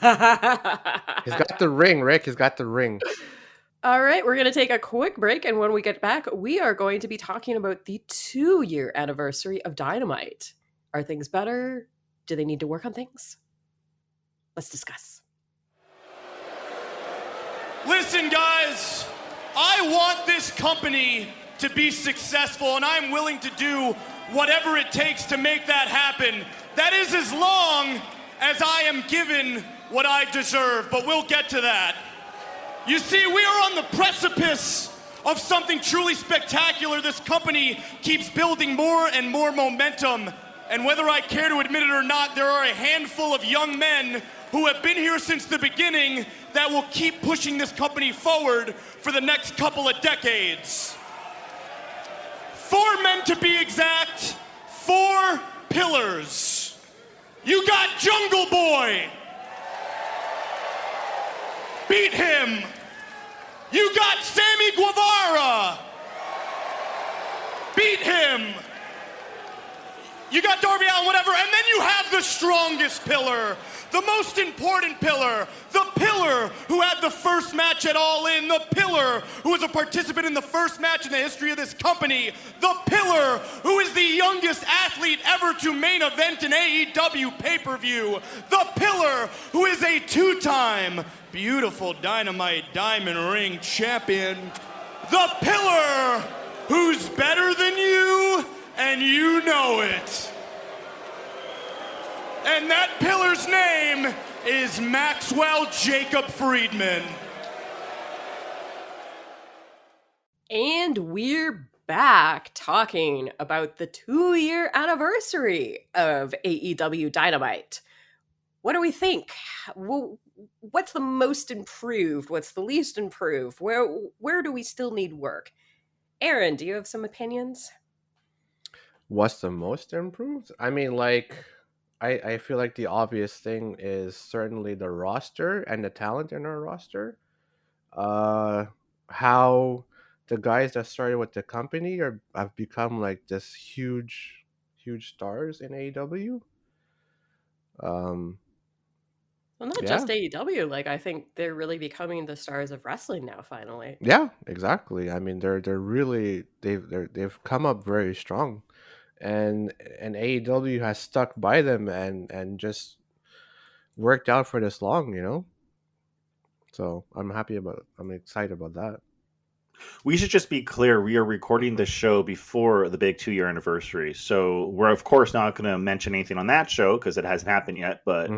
got the ring, Rick. He's got the ring. All right, we're going to take a quick break, and when we get back, we are going to be talking about the 2-year anniversary of Dynamite. Are things better? Do they need to work on things? Let's discuss. Listen, guys, I want this company to be successful, and I'm willing to do whatever it takes to make that happen. That is as long as I am given what I deserve, but we'll get to that. You see, we are on the precipice of something truly spectacular. This company keeps building more and more momentum, and whether I care to admit it or not, there are a handful of young men who have been here since the beginning that will keep pushing this company forward for the next couple of decades. 4 men to be exact, 4 pillars. You got Jungle Boy. Beat him. You got Sammy Guevara. Beat him. You got Darby Allin, whatever, and then you have the strongest pillar, the most important pillar, the pillar who had the first match at All In, the pillar who was a participant in the first match in the history of this company, the pillar who is the youngest athlete ever to main event an AEW pay-per-view, the pillar who is a 2-time beautiful Dynamite Diamond Ring champion, the pillar who's better than you, and you know it. And that pillar's name is Maxwell Jacob Friedman. And we're back talking about the 2-year anniversary of AEW Dynamite. what do we think? What's the most improved? What's the least improved? Where do we still need work? Aaron, do you have some opinions? What's the most improved? I mean, like, I feel like the obvious thing is certainly the roster and the talent in our roster. How the guys that started with the company have become like this huge stars in AEW. Well, not Yeah, just AEW. Like, I think they're really becoming the stars of wrestling now. Finally, yeah, exactly. I mean, they're really they've come up very strong, and AEW has stuck by them and just worked out for this long, you know. So I'm excited about that. We should just be clear. We are recording this show before the big 2-year anniversary. So we're, of course, not going to mention anything on that show because it hasn't happened yet. But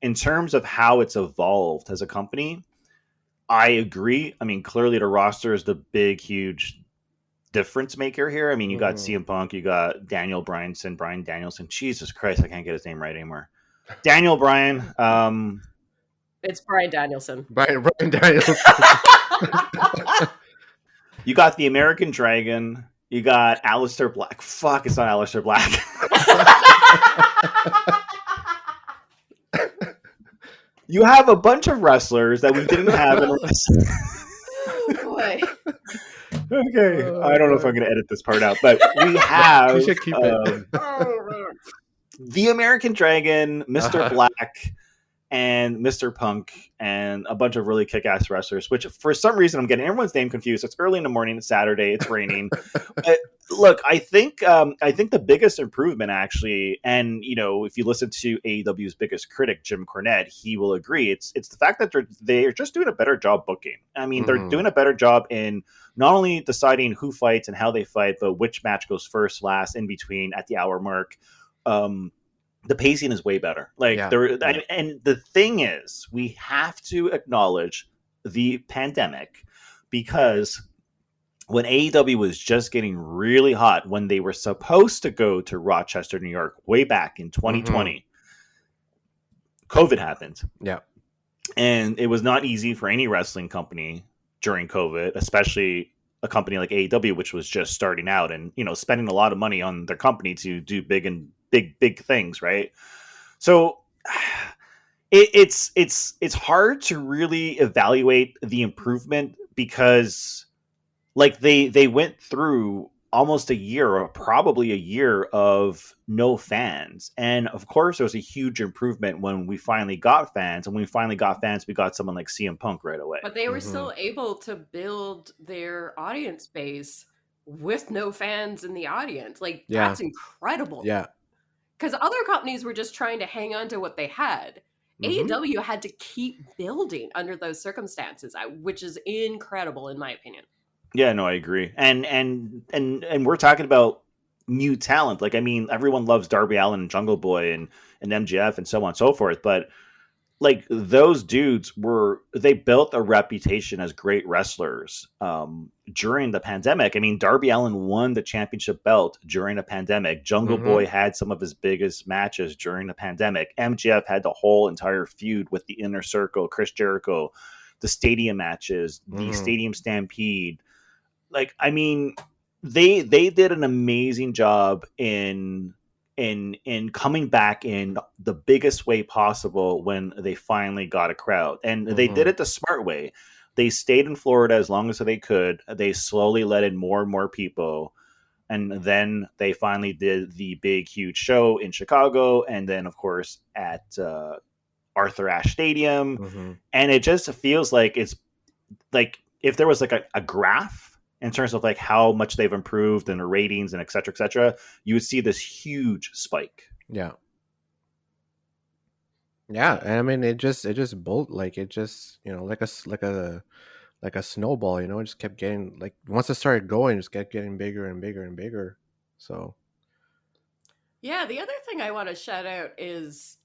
in terms of how it's evolved as a company, I agree. I mean, clearly the roster is the big, huge difference maker here. I mean, you got CM Punk, you got Bryan Danielson. Jesus Christ, I can't get his name right anymore. Daniel Bryan. it's Bryan Danielson. Bryan Danielson. You got the American Dragon. You got Aleister Black. Fuck, it's not Aleister Black. You have a bunch of wrestlers that we didn't have in wrestling. Oh boy. Okay, I don't know if I'm going to edit this part out, but we have You should keep it. the American Dragon, Mr. Black, and Mr. Punk, and a bunch of really kick-ass wrestlers, which for some reason I'm getting everyone's name confused. It's early in the morning, it's Saturday, it's raining. But look, I think the biggest improvement actually, and you know, if you listen to AEW's biggest critic, Jim Cornette, he will agree. It's the fact that they're just doing a better job booking. I mean, they're doing a better job in not only deciding who fights and how they fight, but which match goes first, last, in between, at the hour mark. The pacing is way better. And the thing is, we have to acknowledge the pandemic, because when AEW was just getting really hot, when they were supposed to go to Rochester, New York, way back in 2020, COVID happened. Yeah. And it was not easy for any wrestling company during COVID, especially a company like AEW, which was just starting out and, you know, spending a lot of money on their company to do big things, right? So it's hard to really evaluate the improvement, because like they went through almost a year, or probably a year, of no fans, and of course there was a huge improvement when we finally got fans, and when we finally got fans, we got someone like CM Punk right away. But they were still able to build their audience base with no fans in the audience. Like, that's incredible. Yeah. Because other companies were just trying to hang on to what they had. AEW had to keep building under those circumstances, which is incredible in my opinion. Yeah, no, I agree. And we're talking about new talent. Like, I mean, everyone loves Darby Allin and Jungle Boy and MJF and so on and so forth. But like, those dudes they built a reputation as great wrestlers during the pandemic. I mean, Darby Allin won the championship belt during the pandemic. Jungle Boy had some of his biggest matches during the pandemic. MJF had the whole entire feud with the Inner Circle, Chris Jericho, the stadium matches, the Stadium Stampede. Like, I mean, they did an amazing job in coming back in the biggest way possible when they finally got a crowd. And they did it the smart way. They stayed in Florida as long as they could. They slowly let in more and more people. And then they finally did the big, huge show in Chicago. And then, of course, at Arthur Ashe Stadium. And it just feels like it's like if there was like a graph in terms of like how much they've improved and the ratings and et cetera, you would see this huge spike. Yeah. Yeah. And I mean, it just bolt, like, it just, you know, like a snowball, you know, it just kept getting, like, once it started going, it just kept getting bigger and bigger and bigger. So. Yeah. The other thing I want to shout out is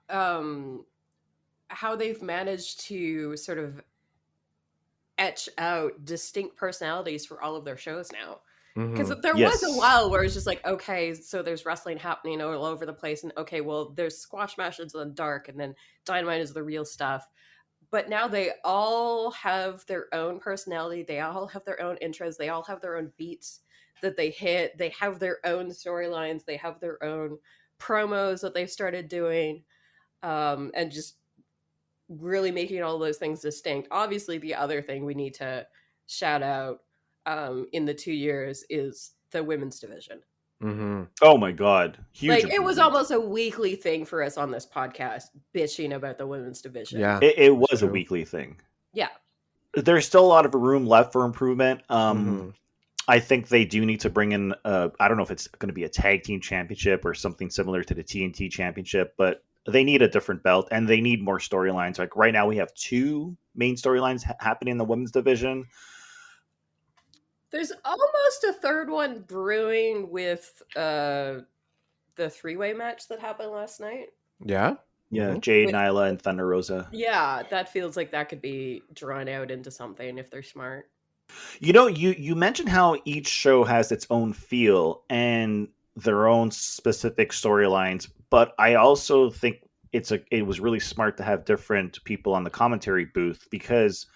how they've managed to sort of etch out distinct personalities for all of their shows now. Because Mhm. there was a Yes. while where it's just like, okay, so there's wrestling happening all over the place, and okay, well, there's squash matches in the dark, and then Dynamite is the real stuff. But now they all have their own personality. They all have their own intros. They all have their own beats that they hit. They have their own storylines. They have their own promos that they've started doing, and just really making all those things distinct. Obviously, the other thing we need to shout out in the 2 years is the women's division. Mhm. Oh my god, huge! Like, it was improvement. almost a weekly thing for us on this podcast, bitching about the women's division. Yeah. It was a true. weekly thing. Yeah. There's still a lot of room left for improvement. Mhm. I think they do need to bring in. I don't know if it's going to be a tag team championship or something similar to the TNT Championship, but they need a different belt and they need more storylines. Like right now, we have 2 main storylines happening in the women's division. There's almost a third one brewing with the 3-way match that happened last night. Yeah. Yeah, Mhm. Jade, With- Nyla, and Thunder Rosa. Yeah, that feels like that could be drawn out into something if they're smart. You know, you mentioned how each show has its own feel and their own specific storylines, but I also think it was really smart to have different people on the commentary booth because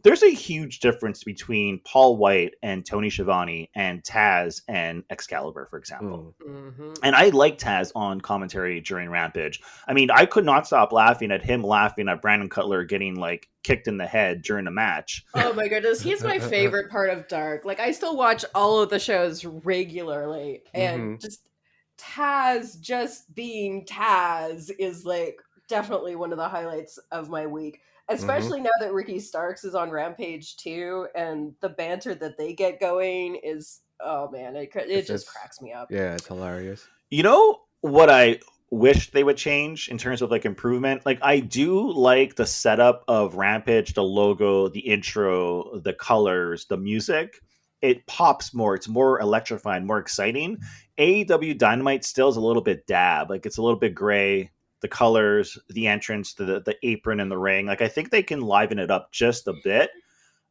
there's a huge difference between Paul White and Tony Schiavone and Taz and Excalibur, for example. Mm-hmm. And I like Taz on commentary during Rampage. I mean, I could not stop laughing at him laughing at Brandon Cutler getting like kicked in the head during a match. Oh my goodness, he's my favorite part of Dark. Like, I still watch all of the shows regularly, and just Taz just being Taz is like definitely one of the highlights of my week. Especially now that Ricky Starks is on Rampage too, and the banter that they get going is, oh man, it just cracks me up. Yeah, it's hilarious. You know what I wish they would change in terms of like improvement? Like I do like the setup of Rampage, the logo, the intro, the colors, the music. It pops more. It's more electrifying, more exciting. AEW Dynamite still is a little bit dab. Like it's a little bit gray. The colors, the entrance, the apron and the ring. Like I think they can liven it up just a bit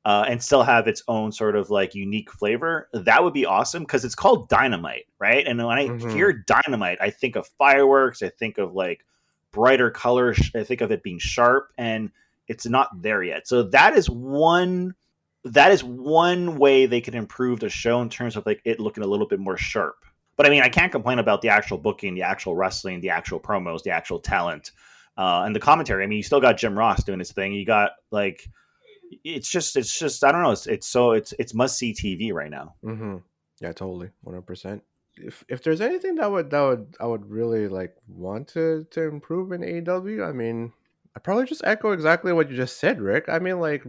and still have its own sort of like unique flavor. That would be awesome because it's called Dynamite, right? And when I hear Dynamite, I think of fireworks. I think of like brighter colors. I think of it being sharp, and it's not there yet. So that is one way they can improve the show in terms of like it looking a little bit more sharp. But I mean, I can't complain about the actual booking, the actual wrestling, the actual promos, the actual talent, and the commentary. I mean, you still got Jim Ross doing his thing. You got like, it's just, I don't know. It's must see TV right now. Mm-hmm. Yeah, totally, 100%. If there's anything that I would really like want to improve in AEW, I mean, I probably just echo exactly what you just said, Rick. I mean, like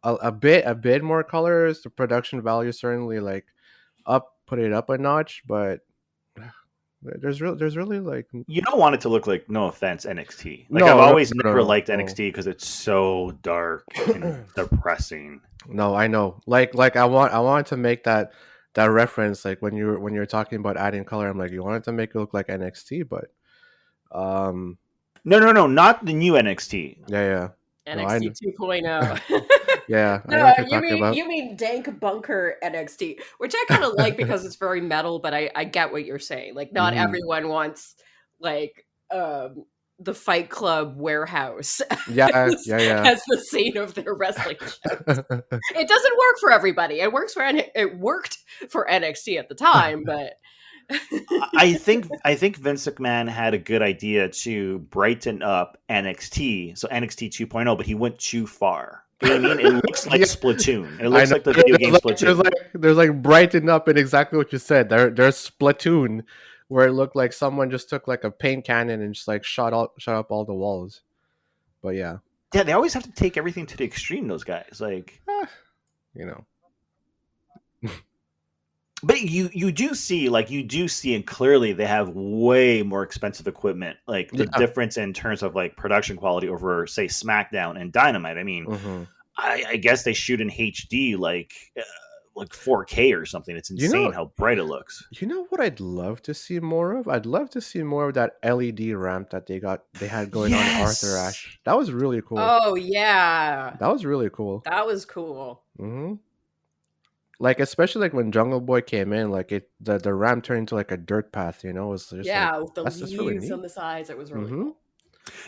a bit more colors, the production value certainly like put it up a notch, but there's really like you don't want it to look like, no offense, NXT. Like No, I've always no, never liked no. NXT because it's so dark and depressing. No, I know. Like I wanted to make that reference, like when you're talking about adding color, I'm like, you wanted to make it look like NXT, but No, not the new NXT. yeah. NXT 2.0. Yeah, I know No, what you're talking about. you mean dank bunker NXT, which I kind of like because it's very metal, but I get what you're saying. Like, not everyone wants like the Fight Club warehouse Yeah. as the scene of their wrestling shows. It doesn't work for everybody. It worked for NXT at the time, but I think Vince McMahon had a good idea to brighten up NXT, so NXT 2.0, but he went too far. You know what I mean? It looks like Splatoon. It looks like the video game Splatoon. There's like brighten up in exactly what you said. There's Splatoon, where it looked like someone just took like a paint cannon and just like shot up all the walls. But yeah, they always have to take everything to the extreme. Those guys, like, you know. But you do see, and clearly they have way more expensive equipment. Like the difference in terms of like production quality over, say, SmackDown and Dynamite. I mean, I guess they shoot in HD, like 4K or something. It's insane how bright it looks. You know what I'd love to see more of? I'd love to see more of that LED ramp that they had going on Arthur Ashe. That was really cool. oh yeah, That was really cool. that was cool. Mm-hmm. Like especially like when Jungle Boy came in, like the ramp turned into like a dirt path. You know, it was just Yeah, like with the that's really leaves neat. on the sides, it was really Mm-hmm. cool.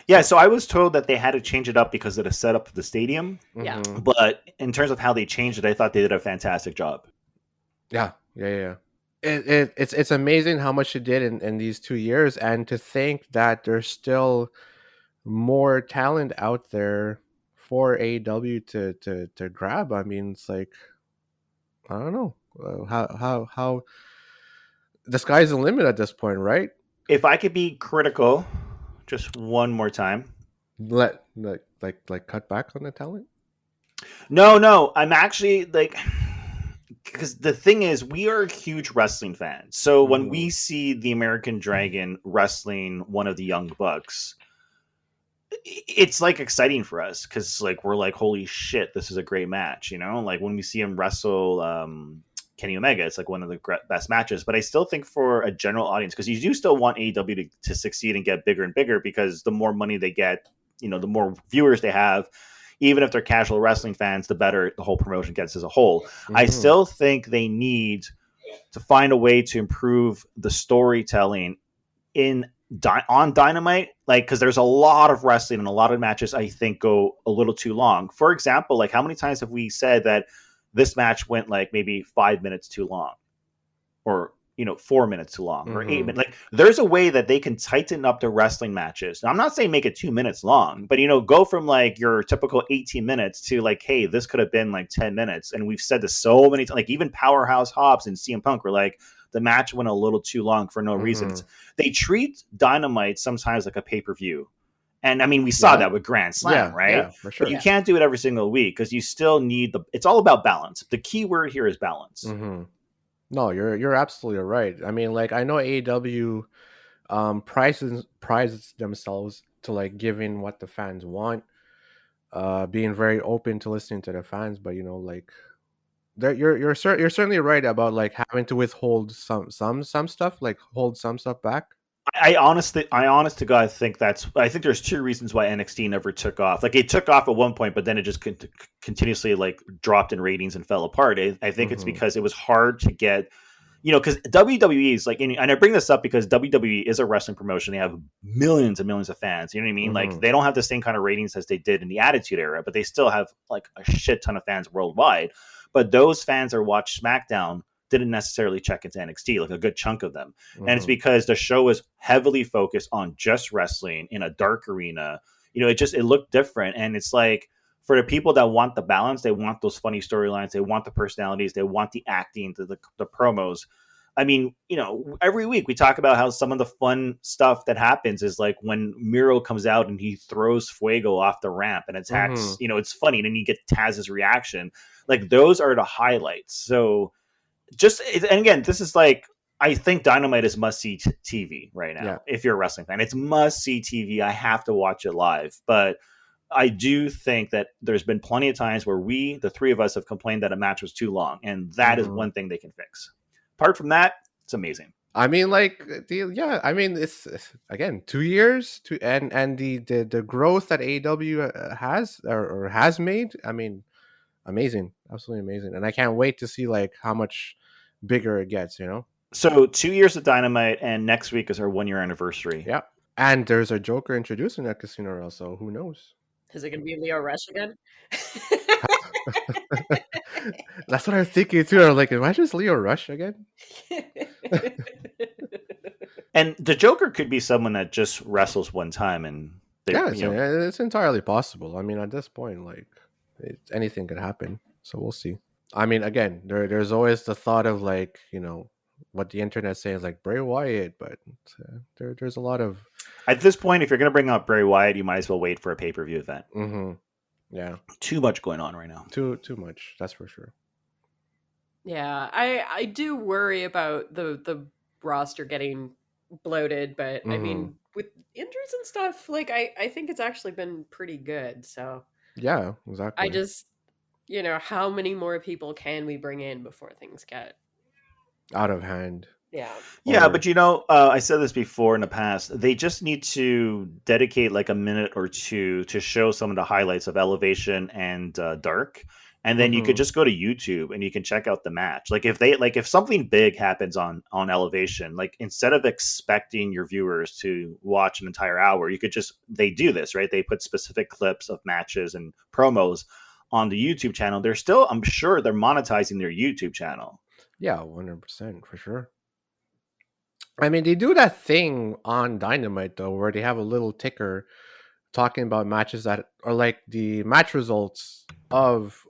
Yeah, so I was told that they had to change it up because of the setup of the stadium. Yeah. Mm-hmm. But in terms of how they changed it, I thought they did a fantastic job. Yeah. It's amazing how much it did in these 2 years, and to think that there's still more talent out there for AEW to grab. I mean, it's like I don't know how the sky's the limit at this point, right? If I could be critical, just one more time. Like cut back on the talent. No, I'm actually like, because the thing is, we are huge wrestling fans. So when we see the American Dragon wrestling one of the Young Bucks, it's like exciting for us because like we're like, holy shit, this is a great match, you know. Like when we see him wrestle Kenny Omega, it's like one of the best matches. But I still think for a general audience, because you do still want AEW to succeed and get bigger and bigger, because the more money they get, you know, the more viewers they have. Even if they're casual wrestling fans, the better the whole promotion gets as a whole. Mm-hmm. I still think they need to find a way to improve the storytelling on Dynamite, like, because there's a lot of wrestling and a lot of matches I think go a little too long. For example, like how many times have we said that this match went like maybe 5 minutes too long, or 4 minutes too long, or 8 minutes? Like there's a way that they can tighten up the wrestling matches. Now, I'm not saying make it 2 minutes long, but go from like your typical 18 minutes to like, hey, this could have been like 10 minutes. And we've said this so many times, like even Powerhouse Hobbs and CM Punk were like, the match went a little too long for no reason. They treat Dynamite sometimes like a pay-per-view. And I mean, we saw that with Grand Slam, right? Yeah, for sure. But you can't do it every single week, because you still need it's all about balance. The key word here is balance. Mm-hmm. No, you're absolutely right. I mean, like I know AEW prides themselves to like giving what the fans want, being very open to listening to the fans, but like you're certainly right about like having to withhold some stuff, like hold some stuff back. I honest to God think there's two reasons why NXT never took off. Like it took off at one point, but then it just continuously like dropped in ratings and fell apart. I think it's because it was hard to get, because WWE is like, and I bring this up because WWE is a wrestling promotion. They have millions and millions of fans. You know what I mean? Like they don't have the same kind of ratings as they did in the Attitude Era, but they still have like a shit ton of fans worldwide. But those fans that watch SmackDown didn't necessarily check into NXT, like a good chunk of them. And it's because the show was heavily focused on just wrestling in a dark arena. It looked different. And it's like, for the people that want the balance, they want those funny storylines, they want the personalities, they want the acting, the promos. I mean, every week we talk about how some of the fun stuff that happens is like when Miro comes out and he throws Fuego off the ramp and attacks, it's funny. And then you get Taz's reaction. Like those are the highlights. So and again, this is like, I think Dynamite is must-see TV right now. Yeah. If you're a wrestling fan, it's must-see TV. I have to watch it live. But I do think that there's been plenty of times where the three of us, have complained that a match was too long, and that is one thing they can fix. Apart from that, it's amazing. I mean, like, I mean, it's again 2 years and the growth that AEW has or has made. I mean, amazing, absolutely amazing, and I can't wait to see like how much bigger it gets. So 2 years of Dynamite, and next week is our 1 year anniversary. Yeah, and there's a Joker introduced in that Casino Royale, so who knows? Is it going to be Leo Rush again? That's what I was thinking too. I'm like, am I just Leo Rush again? And the Joker could be someone that just wrestles one time, and it's entirely possible. I mean, at this point, like, anything could happen. So we'll see. I mean, again, there's always the thought of like, what the internet says, like Bray Wyatt, but there's a lot of. At this point, if you're going to bring up Bray Wyatt, you might as well wait for a pay-per-view event. Yeah, too much going on right now. Too much, that's for sure. Yeah, I do worry about the roster getting bloated, but I mean, with injuries and stuff, like I think it's actually been pretty good. So yeah, exactly. I just, how many more people can we bring in before things get out of hand? Yeah, but I said this before in the past. They just need to dedicate like a minute or two to show some of the highlights of Elevation and Dark, And then you could just go to YouTube and you can check out the match. Like if something big happens on Elevation, like instead of expecting your viewers to watch an entire hour, they do this, right? They put specific clips of matches and promos on the YouTube channel. I'm sure they're monetizing their YouTube channel. Yeah, 100% for sure. I mean, they do that thing on Dynamite though, where they have a little ticker talking about matches that are like the match results of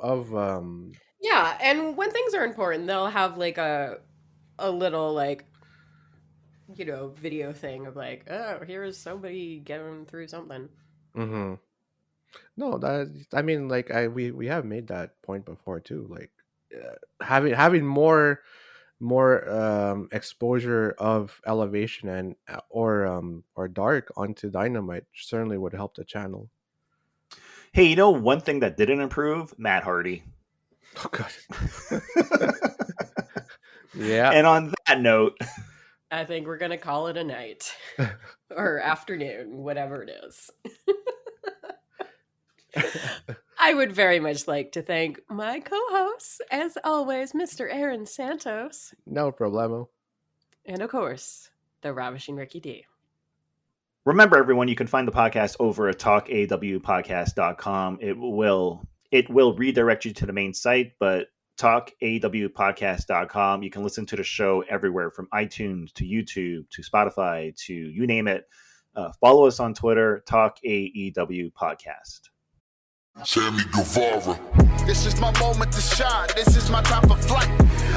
yeah, and when things are important, they'll have like a little like, you know, video thing of like, oh, here's somebody getting through something. No, I mean, like we have made that point before too. Like having more exposure of Elevation and or Dark onto Dynamite certainly would help the channel. Hey, you know one thing that didn't improve? Matt Hardy. Oh god. Yeah. And on that note, I think we're gonna call it a night or afternoon, whatever it is. I would very much like to thank my co-hosts, as always, Mr. Aaron Santos. No problemo. And of course, the Ravishing Ricky D. Remember, everyone, you can find the podcast over at talkaewpodcast.com. It will redirect you to the main site, but talkaewpodcast.com. You can listen to the show everywhere from iTunes to YouTube to Spotify to you name it. Follow us on Twitter, Talk AEW Podcast. Sammy Guevara. This is my moment to shine. This is my time for flight.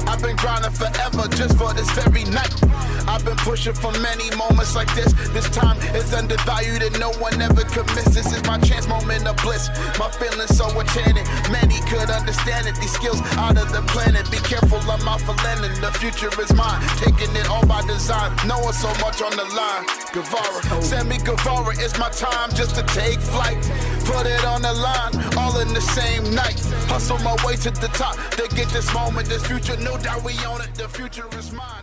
I've been grinding forever just for this very night. I've been pushing for many moments like this. This time is undervalued and no one ever could miss. This is my chance, moment of bliss. My feelings so enchanted. Many could understand it. These skills out of the planet. Be careful, I'm out for landing. The future is mine. Taking it all by design. Knowing so much on the line. Guevara. Sammy Guevara, it's my time just to take flight. Put it on the line. All in the same night. Hustle my way to the top. To get this moment, this future, no doubt we own it. The future is mine.